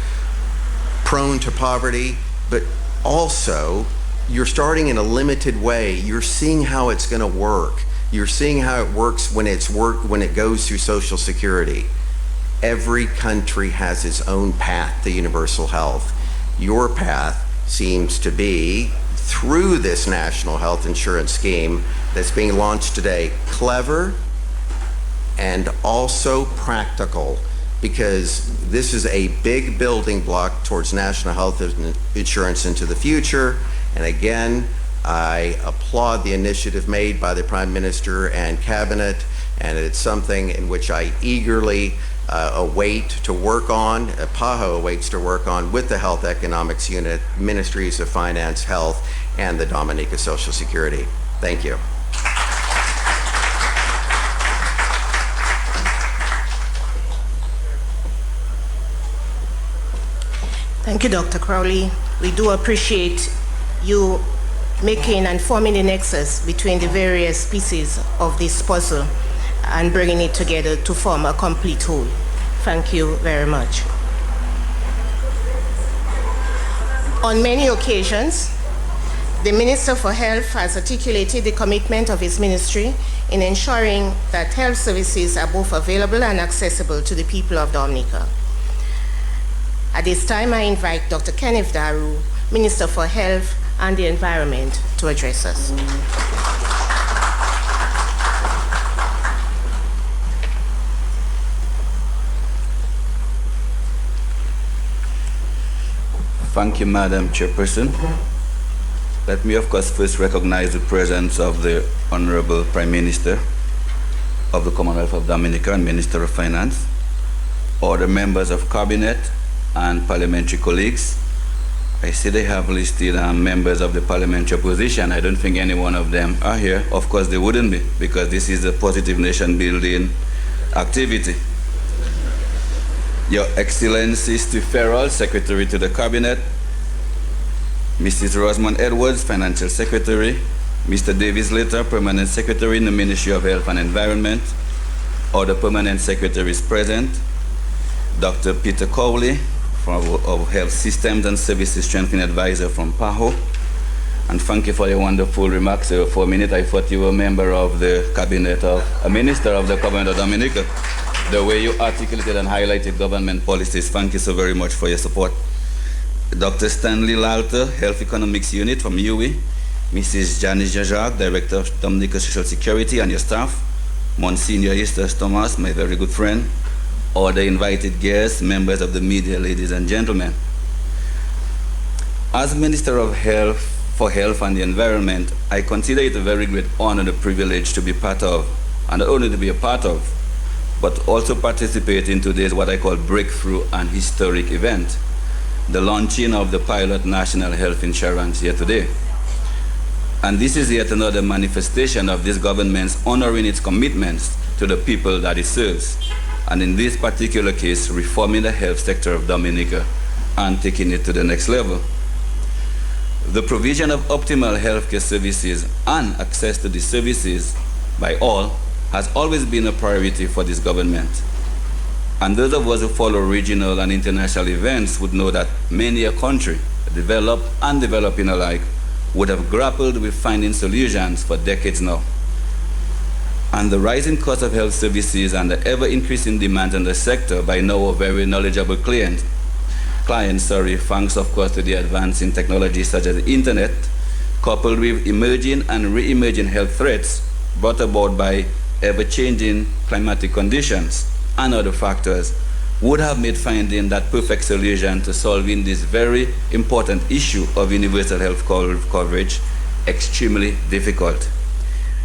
prone to poverty, but also you're starting in a limited way. You're seeing how it's going to work. You're seeing how it works when it goes through Social Security. Every country has its own path to universal health. Your path seems to be through this national health insurance scheme that's being launched today. Clever and also practical, because this is a big building block towards national health insurance into the future. And again, I applaud the initiative made by the Prime Minister and Cabinet, and it's something in which I eagerly await to work on, PAHO awaits to work on with the Health Economics Unit, Ministries of Finance, Health, and the Dominica Social Security. Thank you. Thank you, Dr. Crowley. We do appreciate you making and forming the nexus between the various pieces of this puzzle and bringing it together to form a complete whole. Thank you very much. On many occasions, the Minister for Health has articulated the commitment of his ministry in ensuring that health services are both available and accessible to the people of Dominica. At this time, I invite Dr. Kenneth Daru, Minister for Health and the Environment, to address us. Thank you, Madam Chairperson. Let me, of course, first recognize the presence of the Honorable Prime Minister of the Commonwealth of Dominica and Minister of Finance, all the members of Cabinet and parliamentary colleagues. I see they have listed members of the parliamentary opposition. I don't think any one of them are here. Of course, they wouldn't be, because this is a positive nation building activity. Your Excellency Steve Farrell, Secretary to the Cabinet, Mrs. Rosamond Edwards, Financial Secretary, Mr. Davis Later, Permanent Secretary in the Ministry of Health and Environment, all the permanent secretaries present, Dr. Peter Cowley, of Health Systems and Services Strengthening Advisor from PAHO, and thank you for your wonderful remarks. For a minute I thought you were a member of the Cabinet of a Minister of the Government of Dominica. The way you articulated and highlighted government policies, thank you so very much for your support. Dr. Stanley Lalter, Health Economics Unit from UWI, Mrs. Janice Jajak, Director of Dominica Social Security, and your staff, Monsignor Eustace Thomas, my very good friend, all the invited guests, members of the media, ladies and gentlemen. As Minister of Health for Health and the Environment, I consider it a very great honor and a privilege to be part of, and not only to be a part of, but also participate in today's what I call breakthrough and historic event, the launching of the pilot national health insurance here today. And this is yet another manifestation of this government's honoring its commitments to the people that it serves, and in this particular case, reforming the health sector of Dominica and taking it to the next level. The provision of optimal healthcare services and access to these services by all has always been a priority for this government. And those of us who follow regional and international events would know that many a country, developed and developing alike, would have grappled with finding solutions for decades now. And the rising cost of health services and the ever-increasing demand in the sector by now a very knowledgeable clients, thanks of course to the advance in technology such as the internet, coupled with emerging and re-emerging health threats brought about by ever-changing climatic conditions and other factors, would have made finding that perfect solution to solving this very important issue of universal health coverage extremely difficult.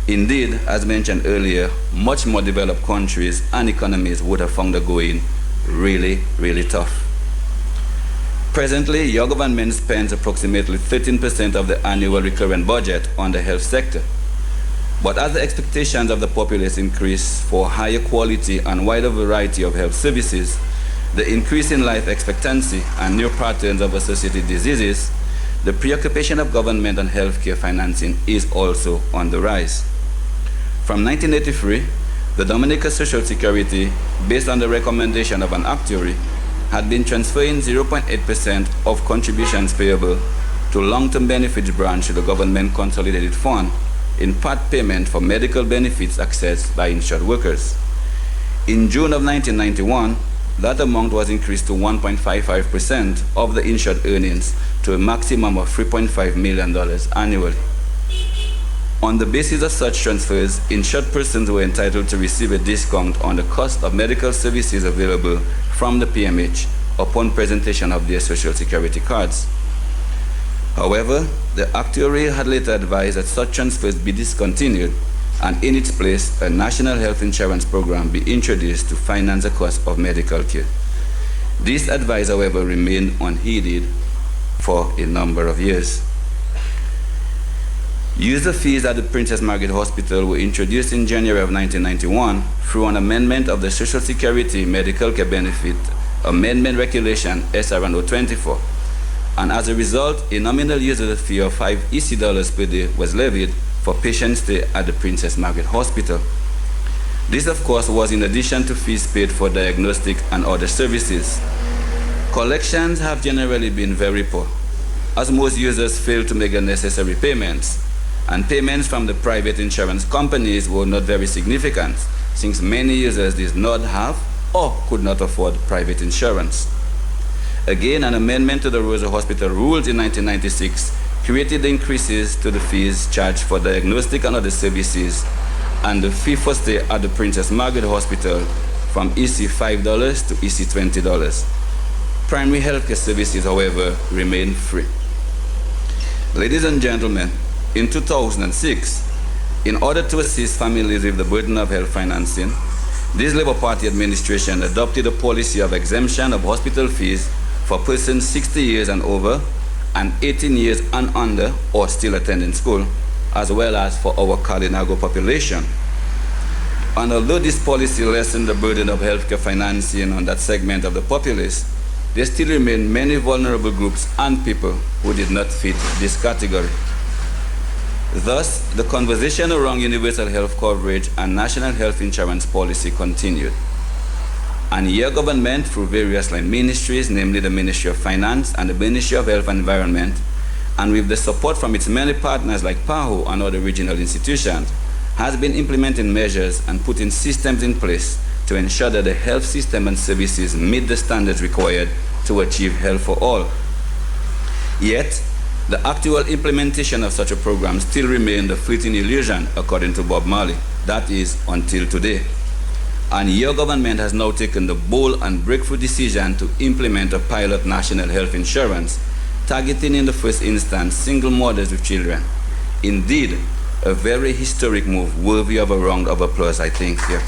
Indeed, as mentioned earlier, much more developed countries and economies would have found the going really, really tough. Presently, your government spends approximately 13% of the annual recurrent budget on the health sector. But as the expectations of the populace increase for higher quality and wider variety of health services, the increase in life expectancy and new patterns of associated diseases, the preoccupation of government and healthcare financing is also on the rise. From 1983, the Dominica Social Security, based on the recommendation of an actuary, had been transferring 0.8% of contributions payable to long-term benefits branch to the government consolidated fund, in part payment for medical benefits accessed by insured workers. In June of 1991, that amount was increased to 1.55% of the insured earnings to a maximum of $3.5 million annually. On the basis of such transfers, insured persons were entitled to receive a discount on the cost of medical services available from the PMH upon presentation of their Social Security cards. However, the actuary had later advised that such transfers be discontinued and in its place a national health insurance program be introduced to finance the cost of medical care. This advice, however, remained unheeded for a number of years. User fees at the Princess Margaret Hospital were introduced in January of 1991 through an amendment of the Social Security Medical Care Benefit Amendment Regulation SR 024. And as a result, a nominal user fee of $5 EC per day was levied for patient stay at the Princess Margaret Hospital. This, of course, was in addition to fees paid for diagnostic and other services. Collections have generally been very poor, as most users failed to make the necessary payments, and payments from the private insurance companies were not very significant, since many users did not have or could not afford private insurance. Again, an amendment to the Rosa Hospital rules in 1996 created the increases to the fees charged for diagnostic and other services and the fee for stay at the Princess Margaret Hospital from EC $5 to EC $20. primary healthcare services, however, remain free. Ladies and gentlemen, in 2006, in order to assist families with the burden of health financing, this Labour Party administration adopted a policy of exemption of hospital fees for persons 60 years and over and 18 years and under or still attending school, as well as for our Kalinago population. And although this policy lessened the burden of healthcare financing on that segment of the populace, there still remain many vulnerable groups and people who did not fit this category. Thus, the conversation around universal health coverage and national health insurance policy continued. And your government, through various ministries, namely the Ministry of Finance and the Ministry of Health and Environment, and with the support from its many partners like PAHO and other regional institutions, has been implementing measures and putting systems in place to ensure that the health system and services meet the standards required to achieve health for all. Yet, the actual implementation of such a program still remains a fleeting illusion, according to Bob Marley. That is, until today. And your government has now taken the bold and breakthrough decision to implement a pilot national health insurance, targeting in the first instance single mothers with children. Indeed, a very historic move worthy of a round of applause, I think, here.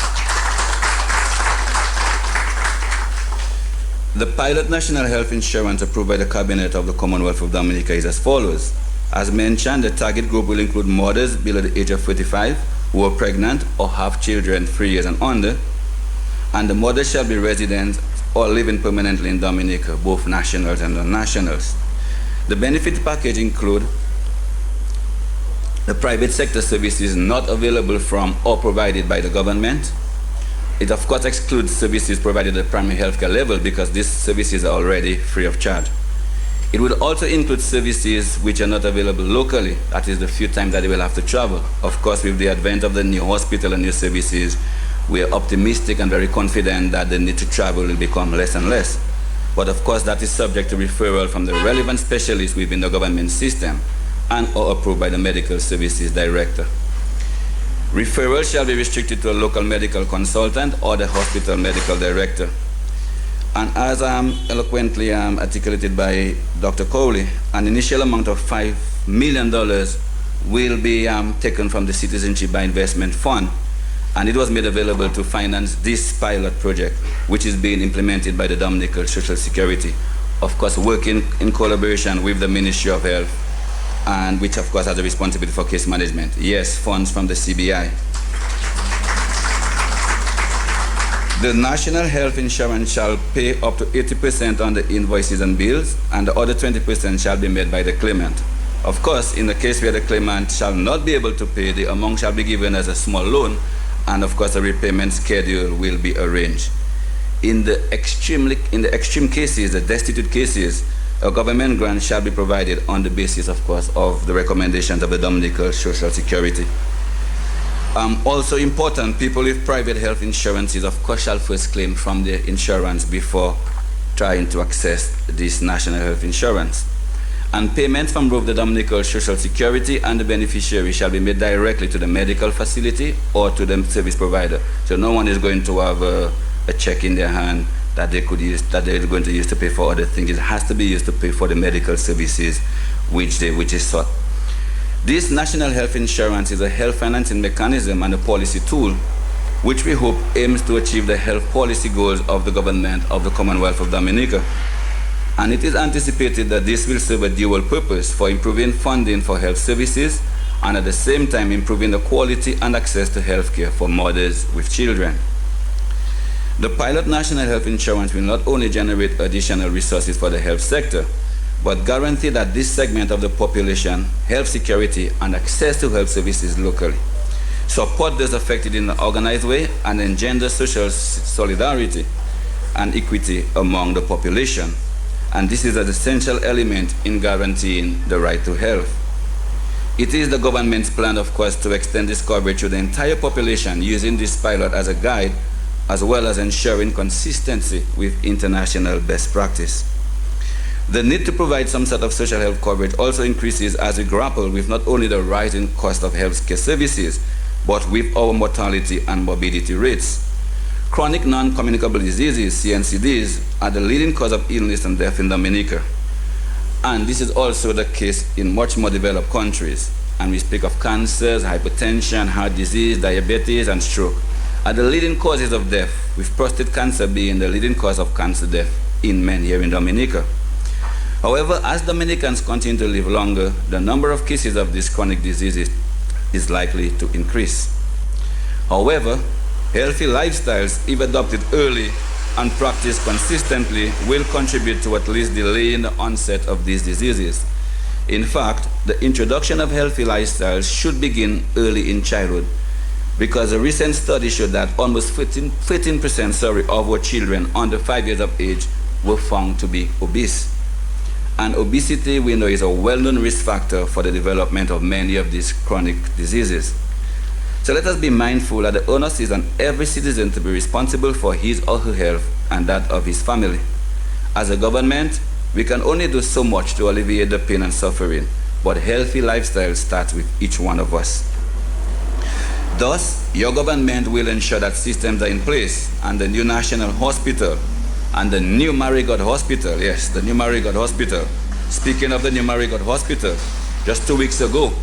The pilot national health insurance approved by the Cabinet of the Commonwealth of Dominica is as follows. As mentioned, the target group will include mothers below the age of 35 who are pregnant or have children 3 years and under, and the mothers shall be residents or living permanently in Dominica, both nationals and non-nationals. The benefit package include the private sector services not available from or provided by the government. It of course excludes services provided at the primary healthcare level because these services are already free of charge. It will also include services which are not available locally, that is the few times that they will have to travel. Of course, with the advent of the new hospital and new services, we are optimistic and very confident that the need to travel will become less and less. But of course, that is subject to referral from the relevant specialists within the government system and or approved by the Medical Services Director. Referral shall be restricted to a local medical consultant or the hospital medical director. And as eloquently articulated by Dr. Cowley, an initial amount of $5 million will be taken from the Citizenship by Investment Fund, and it was made available to finance this pilot project, which is being implemented by the Dominican Social Security, of course working in collaboration with the Ministry of Health, and which of course has a responsibility for case management. Yes, funds from the CBI. The national health insurance shall pay up to 80% on the invoices and bills, and the other 20% shall be made by the claimant. Of course, in the case where the claimant shall not be able to pay, the amount shall be given as a small loan, and of course a repayment schedule will be arranged. In the extreme cases, the destitute cases, a government grant shall be provided on the basis, of course, of the recommendations of the Dominican Social Security. Also important, people with private health insurances, of course, shall first claim from their insurance before trying to access this national health insurance. And payments from both the Dominican Social Security and the beneficiary shall be made directly to the medical facility or to the service provider. So no one is going to have a check in their hand that they could use, that they're going to use to pay for other things. It has to be used to pay for the medical services which is sought. This national health insurance is a health financing mechanism and a policy tool which we hope aims to achieve the health policy goals of the government of the Commonwealth of Dominica. And it is anticipated that this will serve a dual purpose for improving funding for health services and at the same time improving the quality and access to health care for mothers with children. The pilot national health insurance will not only generate additional resources for the health sector, but guarantee that this segment of the population, health security and access to health services locally, support those affected in an organized way and engender social solidarity and equity among the population. And this is an essential element in guaranteeing the right to health. It is the government's plan, of course, to extend this coverage to the entire population using this pilot as a guide, as well as ensuring consistency with international best practice. The need to provide some sort of social health coverage also increases as we grapple with not only the rising cost of healthcare services, but with our mortality and morbidity rates. Chronic non-communicable diseases, CNCDs, are the leading cause of illness and death in Dominica. And this is also the case in much more developed countries. And we speak of cancers, hypertension, heart disease, diabetes, and stroke are the leading causes of death, with prostate cancer being the leading cause of cancer death in men here in Dominica. However, as Dominicans continue to live longer, the number of cases of these chronic diseases is likely to increase. However, healthy lifestyles, if adopted early and practiced consistently, will contribute to at least delaying the onset of these diseases. In fact, the introduction of healthy lifestyles should begin early in childhood, because a recent study showed that almost 14% of our children under 5 years of age were found to be obese. And obesity, we know, is a well-known risk factor for the development of many of these chronic diseases. So let us be mindful that the onus is on every citizen to be responsible for his or her health and that of his family. As a government, we can only do so much to alleviate the pain and suffering, but healthy lifestyle starts with each one of us. Thus, your government will ensure that systems are in place, and the new National Hospital and the new Marigot Hospital, yes, the new Marigot Hospital. Speaking of the new Marigot Hospital, just 2 weeks ago,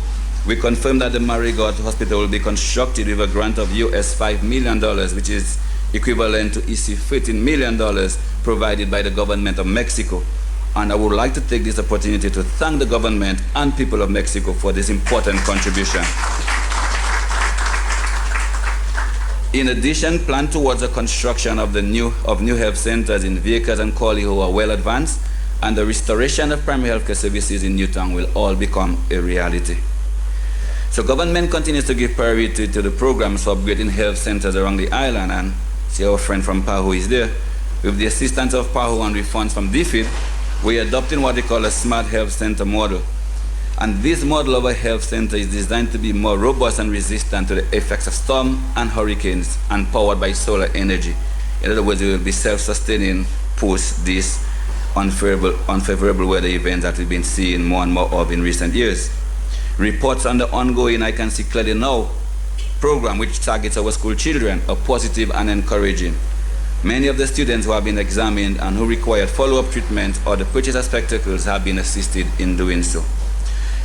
we confirmed that the Marigot Hospital will be constructed with a grant of US $5 million, which is equivalent to EC $13 million provided by the government of Mexico. And I would like to take this opportunity to thank the government and people of Mexico for this important contribution. In addition, plan towards the construction of new health centers in Vickers and Colliho are well advanced, and the restoration of primary healthcare services in Newtown will all become a reality. So government continues to give priority to the programs for upgrading health centers around the island, and see our friend from PAHO is there. With the assistance of PAHO and with funds from DFID, we're adopting what they call a smart health center model. And this model of a health center is designed to be more robust and resistant to the effects of storm and hurricanes, and powered by solar energy. In other words, it will be self-sustaining post these unfavorable weather events that we've been seeing more and more of in recent years. Reports on the ongoing I Can See Clearly Now program, which targets our school children, are positive and encouraging. Many of the students who have been examined and who required follow-up treatment or the purchase of spectacles have been assisted in doing so.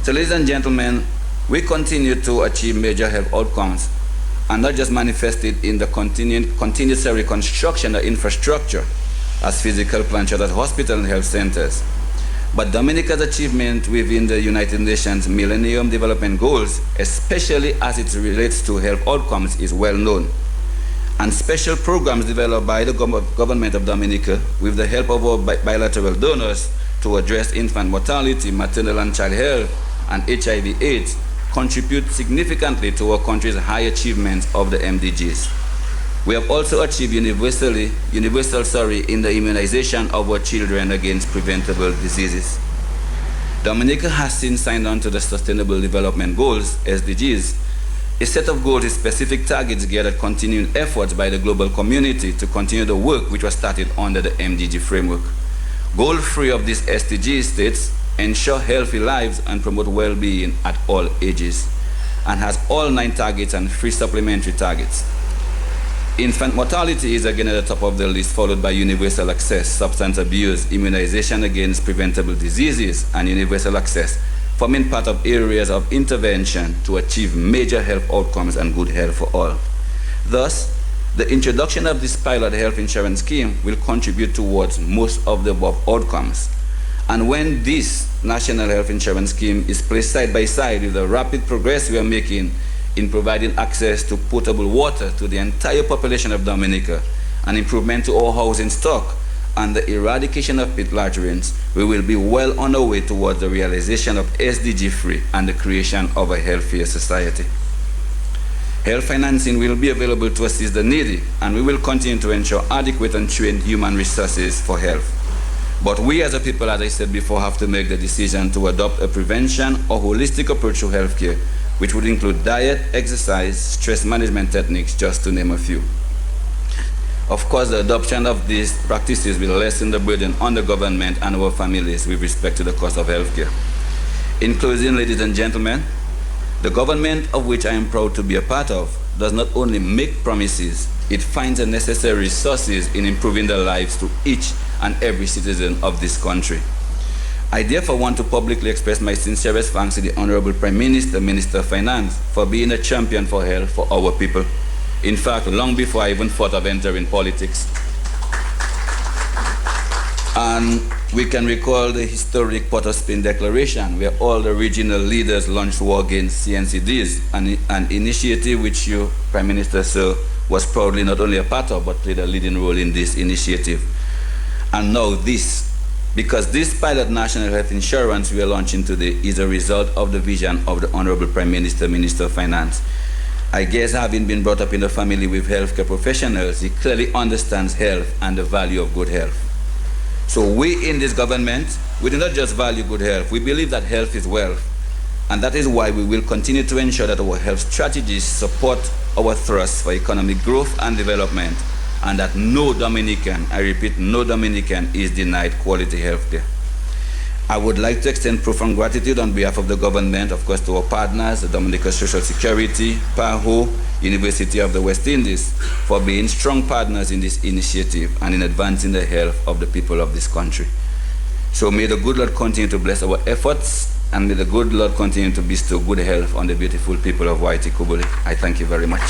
So ladies and gentlemen, we continue to achieve major health outcomes, and not just manifested in the continuous reconstruction of infrastructure as physical plants such as hospitals and health centers. But Dominica's achievement within the United Nations Millennium Development Goals, especially as it relates to health outcomes, is well known. And special programs developed by the government of Dominica with the help of our bilateral donors to address infant mortality, maternal and child health, and HIV/AIDS contribute significantly to our country's high achievements of the MDGs. We have also achieved universal in the immunization of our children against preventable diseases. Dominica has since signed on to the Sustainable Development Goals, SDGs, a set of goals with specific targets geared at continuing efforts by the global community to continue the work which was started under the MDG framework. Goal 3 of this SDG states, ensure healthy lives and promote well-being at all ages, and has all 9 targets and 3 supplementary targets. Infant mortality is again at the top of the list, followed by universal access, substance abuse, immunization against preventable diseases, and universal access, forming part of areas of intervention to achieve major health outcomes and good health for all. Thus, the introduction of this pilot health insurance scheme will contribute towards most of the above outcomes. And when this National Health Insurance Scheme is placed side by side with the rapid progress we are making in providing access to potable water to the entire population of Dominica, an improvement to our housing stock, and the eradication of pit latrines, we will be well on our way towards the realization of SDG-free and the creation of a healthier society. Health financing will be available to assist the needy, and we will continue to ensure adequate and trained human resources for health. But we as a people, as I said before, have to make the decision to adopt a prevention or holistic approach to healthcare, which would include diet, exercise, stress management techniques, just to name a few. Of course, the adoption of these practices will lessen the burden on the government and our families with respect to the cost of healthcare. In closing, ladies and gentlemen, The government of which I am proud to be a part of does not only make promises, it finds the necessary resources in improving the lives to each and every citizen of this country. I therefore want to publicly express my sincerest thanks to the Honorable Prime Minister, Minister of Finance, for being a champion for health for our people. In fact, long before I even thought of entering politics. And we can recall the historic Port of Spain Declaration, where all the regional leaders launched war against CNCDs, an initiative which you, Prime Minister, sir, was proudly not only a part of, but played a leading role in this initiative. And now this, because this pilot national health insurance we are launching today is a result of the vision of the Honorable Prime Minister, Minister of Finance. I guess having been brought up in a family with healthcare professionals, he clearly understands health and the value of good health. So we in this government, we do not just value good health, we believe that health is wealth. And that is why we will continue to ensure that our health strategies support our thrust for economic growth and development, and that no Dominican, I repeat, no Dominican is denied quality health care. I would like to extend profound gratitude on behalf of the government, of course, to our partners, the Dominican Social Security, PAHO, University of the West Indies, for being strong partners in this initiative and in advancing the health of the people of this country. So may the good Lord continue to bless our efforts, and may the good Lord continue to bestow good health on the beautiful people of Whitey Kubuli. I thank you very much.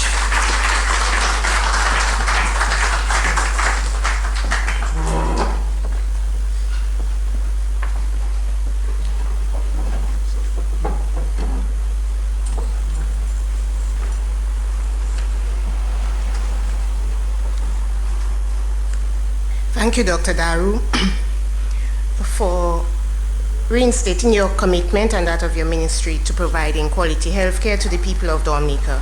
Thank you, Dr. Daru, for reinstating your commitment and that of your ministry to providing quality health care to the people of Dominica,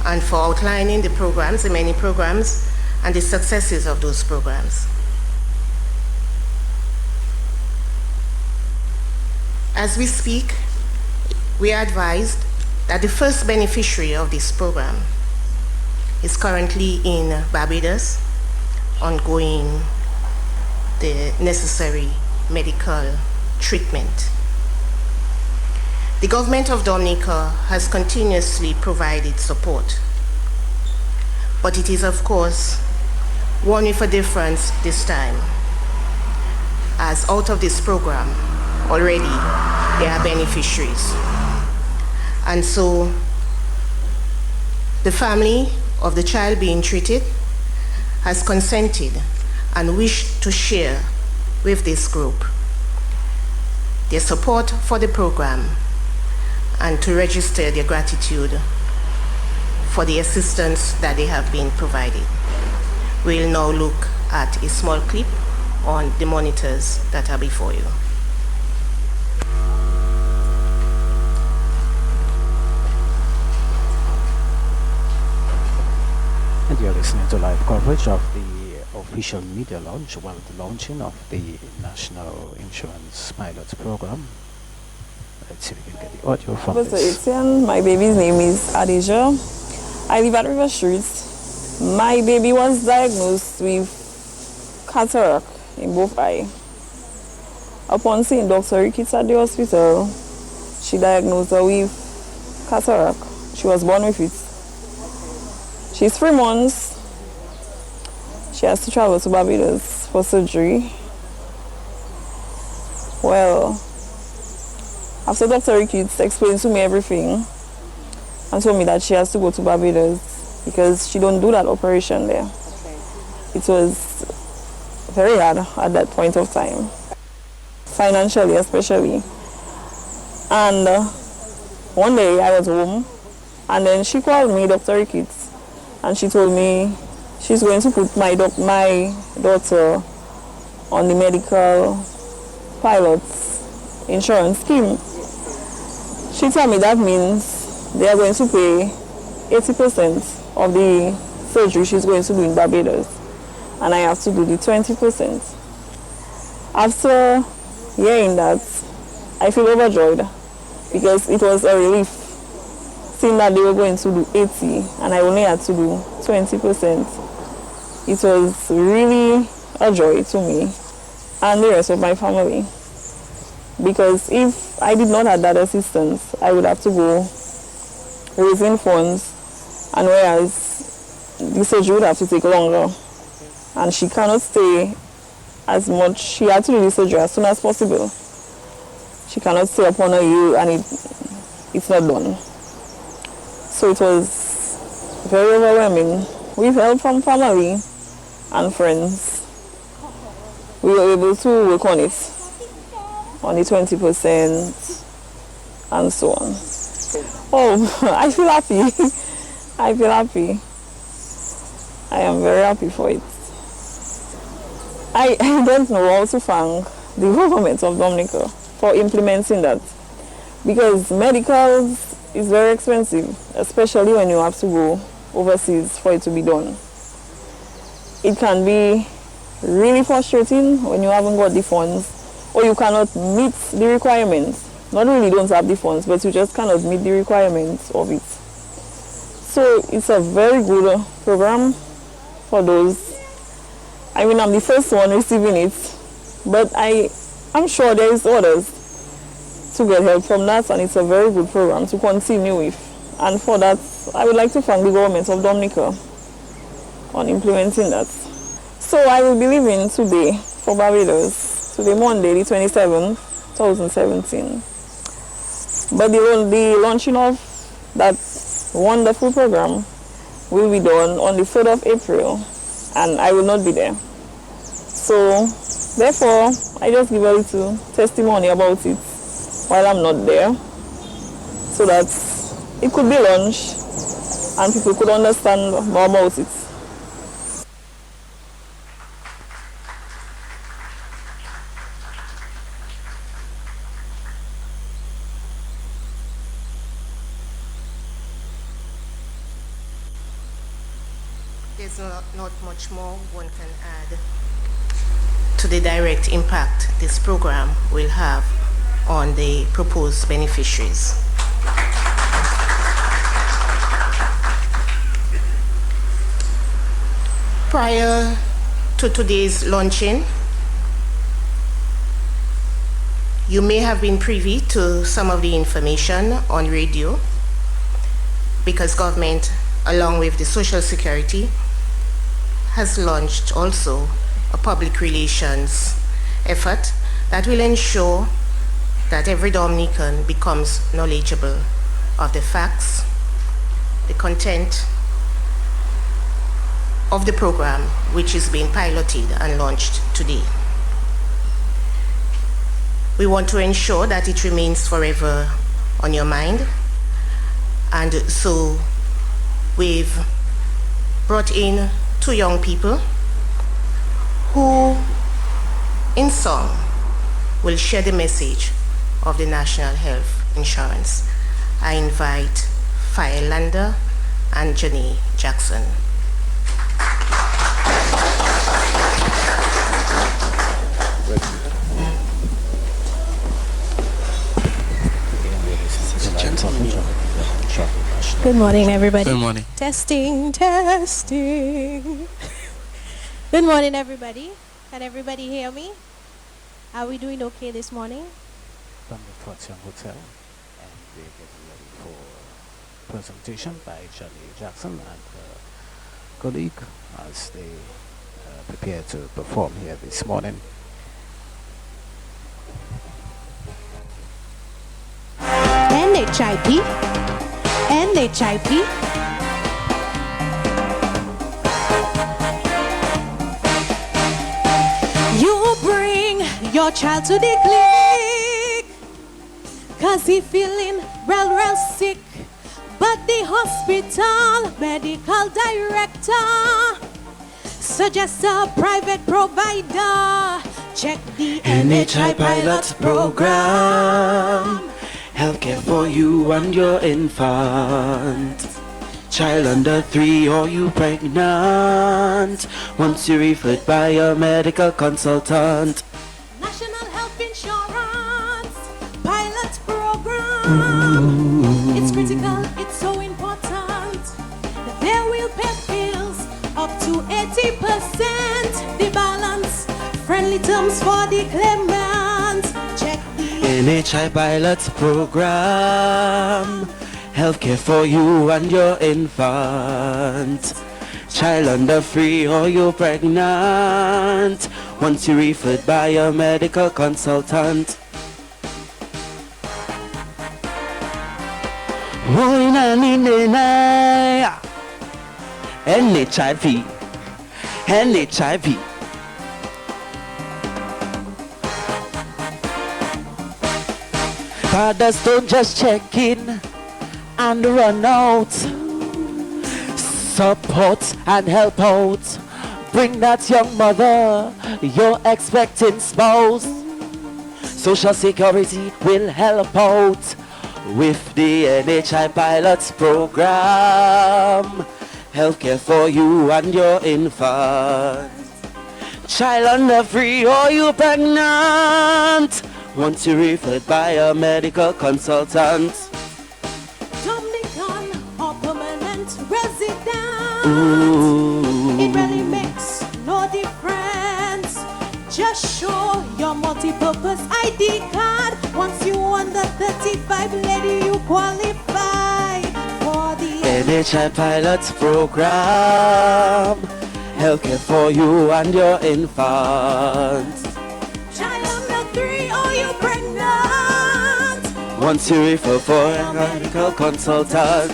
and for outlining the programs, the many programs, and the successes of those programs. As we speak, we are advised that the first beneficiary of this program is currently in Barbados, undergoing the necessary medical treatment. The government of Dominica has continuously provided support, but it is, of course, one with a difference this time, as out of this program already there are beneficiaries. And so the family of the child being treated has consented and wished to share with this group their support for the program and to register their gratitude for the assistance that they have been provided. We'll now look at a small clip on the monitors that are before you. And you're listening to live coverage of the official media launch, well, the launching of the National Insurance Pilot Program. Let's see if we can get the audio from this. My baby's name is Adija. I live at River Street. My baby was diagnosed with cataract in both eyes. Upon seeing Dr. Ricketts at the hospital, she diagnosed her with cataract. She was born with it. She's 3 months. She has to travel to Barbados for surgery. Well, after Dr. Ricketts explained to me everything and told me that she has to go to Barbados because she don't do that operation there. It was very hard at that point of time, financially especially. And one day I was home, and then she called me, Dr. Ricketts, and she told me she's going to put my daughter on the medical pilot's insurance scheme. She told me that means they are going to pay 80% of the surgery she's going to do in Barbados, and I have to do the 20%. After hearing that, I feel overjoyed because it was a relief seeing that they were going to do 80 and I only had to do 20%. It was really a joy to me and the rest of my family, because if I did not have that assistance, I would have to go raising funds, and whereas the surgery would have to take longer, and she cannot stay as much. She had to do the surgery as soon as possible. She cannot stay upon a year, and it's not done. So it was very overwhelming. With help from family and friends, we were able to work on it, on the 20% and so on. Oh, I feel happy. I feel happy. I am very happy for it. I don't know how to thank the government of Dominica for implementing that, because medicals is very expensive, especially when you have to go overseas for it to be done. It can be really frustrating when you haven't got the funds, or you cannot meet the requirements. Not really don't have the funds, but you just cannot meet the requirements of it. So it's a very good program for those. I mean, I'm the first one receiving it, but I'm sure there is others to get help from that, and it's a very good program to continue with. And for that, I would like to thank the government of Dominica on implementing that. So I will be leaving today for Barbados, today Monday, the 27th, 2017. But the launching of that wonderful program will be done on the 3rd of April, and I will not be there. So therefore, I just give a little testimony about it while I'm not there, so that it could be launched and people could understand more about it. There's not much more one can add to the direct impact this program will have on the proposed beneficiaries. Prior to today's launching, you may have been privy to some of the information on radio, because government, along with the Social Security, has launched also a public relations effort that will ensure that every Dominican becomes knowledgeable of the facts, the content of the program, which is being piloted and launched today. We want to ensure that it remains forever on your mind, and so we've brought in 2 young people who, in song, will share the message of the National Health Insurance. I invite Firelander and Janae Jackson. Good morning, everybody. Good morning. Testing. Good morning, everybody. Can everybody hear me? Are we doing okay this morning? From the Fortune Hotel, and we're getting ready for presentation by Janae Jackson and her colleague as they prepare to perform here this morning. NHIP. You bring your child to the clinic, 'cause he feeling real sick. But the hospital medical director suggests a private provider. Check the NHI pilot program. Healthcare for you and your infant. Child under 3 or you pregnant. Once you're referred by a medical consultant. National Health Insurance pilot program. It's critical, it's so important. They will pay bills up to 80%. The balance, friendly terms for the claimant. Check the NHI pilot program. Healthcare for you and your infant. Child under 3 or you're pregnant. Once you're referred by a medical consultant. NHIV. Fathers, don't just check in and run out. Support and help out. Bring that young mother, your expecting spouse. Social Security will help out with the NHI Pilots program. Healthcare for you and your infant. Child under 3 or you pregnant. Once you're referred by a medical consultant. Dominican or permanent resident. Ooh. It really makes no difference. Just show your multi-purpose ID card. Once you under 35, lady, you qualify for the NHI Pilots program. Healthcare for you and your infant. Child under 3 or you pregnant. Once you refer for a medical consultant.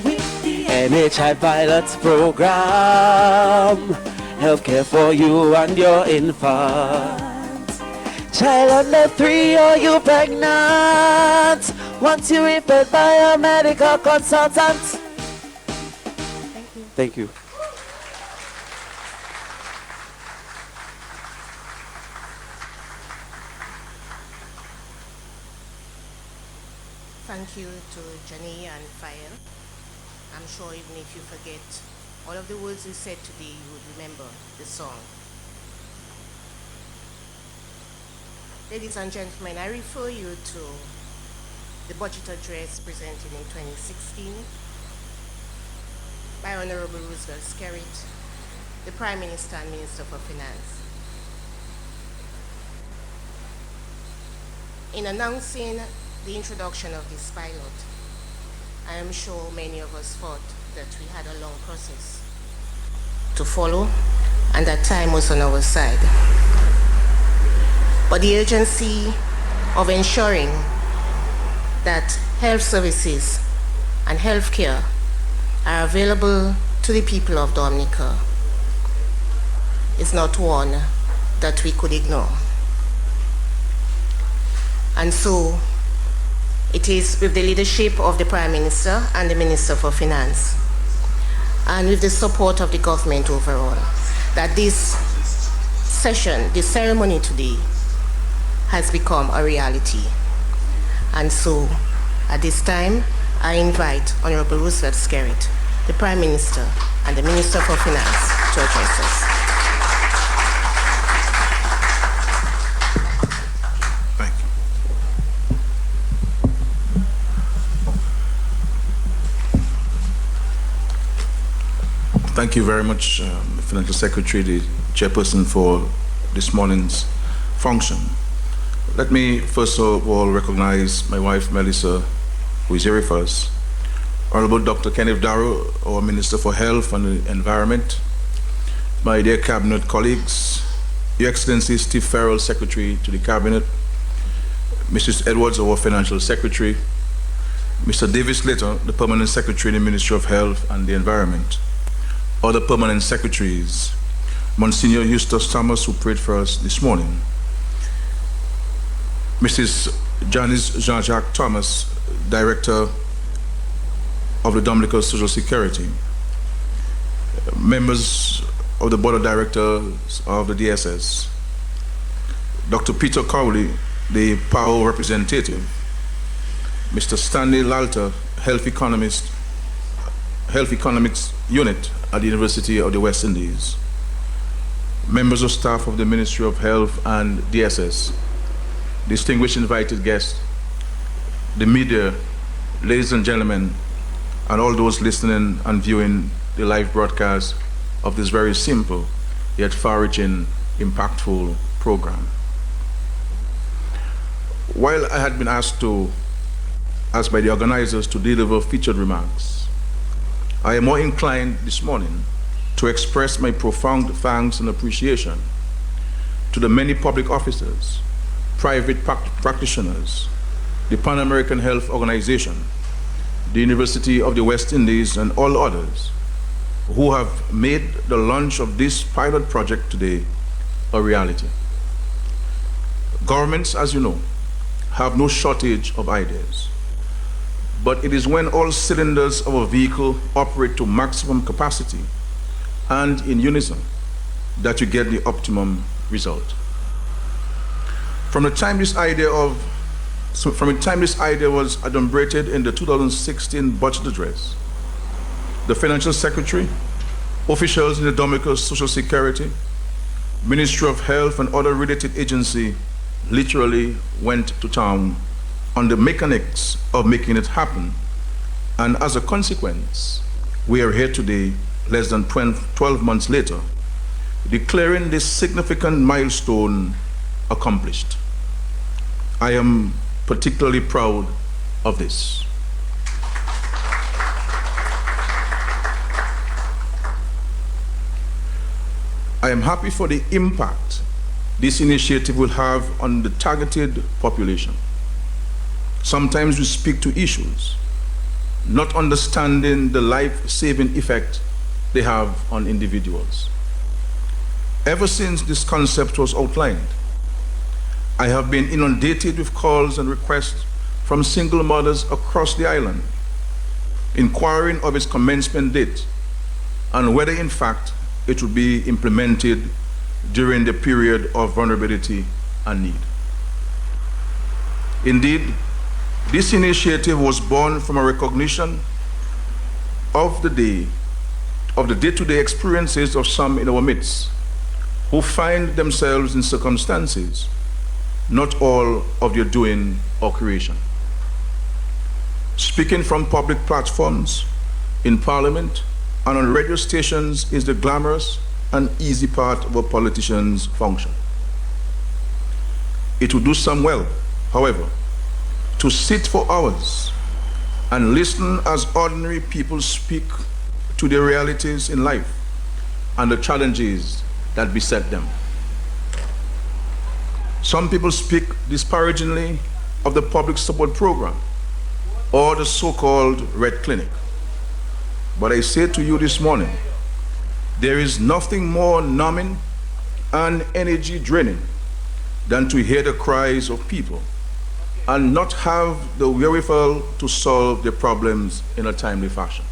With the NHI Pilots program. Healthcare for you and your infant. Child under 3 or you pregnant. Once you referred by a medical consultant. Thank you. Thank you to Janie and Fael. I'm sure even if you forget all of the words you said today, you would remember the song. Ladies and gentlemen, I refer you to the budget address presented in 2016 by Honorable Roosevelt Skerrit, the Prime Minister and Minister for Finance. In announcing the introduction of this pilot, I am sure many of us thought that we had a long process to follow and that time was on our side. But the urgency of ensuring that health services and health care are available to the people of Dominica is not one that we could ignore. And so it is with the leadership of the Prime Minister and the Minister for Finance, and with the support of the government overall, that this session, this ceremony today, has become a reality. And so, at this time, I invite Honorable Roosevelt Skerrit, the Prime Minister and the Minister for Finance, to address us. Thank you very much, Financial Secretary, the chairperson, for this morning's function. Let me first of all recognize my wife, Melissa, who is here with us, Honorable Dr. Kenneth Darrow, our Minister for Health and the Environment, my dear Cabinet colleagues, Your Excellency Steve Farrell, Secretary to the Cabinet, Mrs. Edwards, our Financial Secretary, Mr. Davis Slater, the Permanent Secretary in the Ministry of Health and the Environment, other permanent secretaries, Monsignor Eustace Thomas, who prayed for us this morning, Mrs. Janice Jean-Jacques Thomas, Director of the Dominica Social Security, members of the Board of Directors of the DSS, Dr. Peter Cowley, the PAO representative, Mr. Stanley Lalter, Health Economics Unit at the University of the West Indies, members of staff of the Ministry of Health and DSS, distinguished invited guests, the media, ladies and gentlemen, and all those listening and viewing the live broadcast of this very simple yet far-reaching, impactful program. While I had been asked to as by the organizers to deliver featured remarks. I am more inclined this morning to express my profound thanks and appreciation to the many public officers, private practitioners, the Pan American Health Organization, the University of the West Indies, and all others who have made the launch of this pilot project today a reality. Governments, as you know, have no shortage of ideas, but it is when all cylinders of a vehicle operate to maximum capacity and in unison that you get the optimum result. From the time this idea was adumbrated in the 2016 budget address, the Financial Secretary, officials in the Dominican Social Security, Ministry of Health, and other related agencies literally went to town on the mechanics of making it happen. And as a consequence, we are here today, less than 12 months later, declaring this significant milestone accomplished. I am particularly proud of this. I am happy for the impact this initiative will have on the targeted population. Sometimes we speak to issues, not understanding the life-saving effect they have on individuals. Ever since this concept was outlined, I have been inundated with calls and requests from single mothers across the island, inquiring of its commencement date and whether in fact it would be implemented during the period of vulnerability and need. Indeed, this initiative was born from a recognition of the day-to-day experiences of some in our midst who find themselves in circumstances not all of their doing or creation. Speaking from public platforms, in Parliament, and on radio stations is the glamorous and easy part of a politician's function. It would do some well, however, to sit for hours and listen as ordinary people speak to their realities in life and the challenges that beset them. Some people speak disparagingly of the public support program or the so-called Red Clinic. But I say to you this morning, there is nothing more numbing and energy draining than to hear the cries of people and not have the wherewithal to solve their problems in a timely fashion.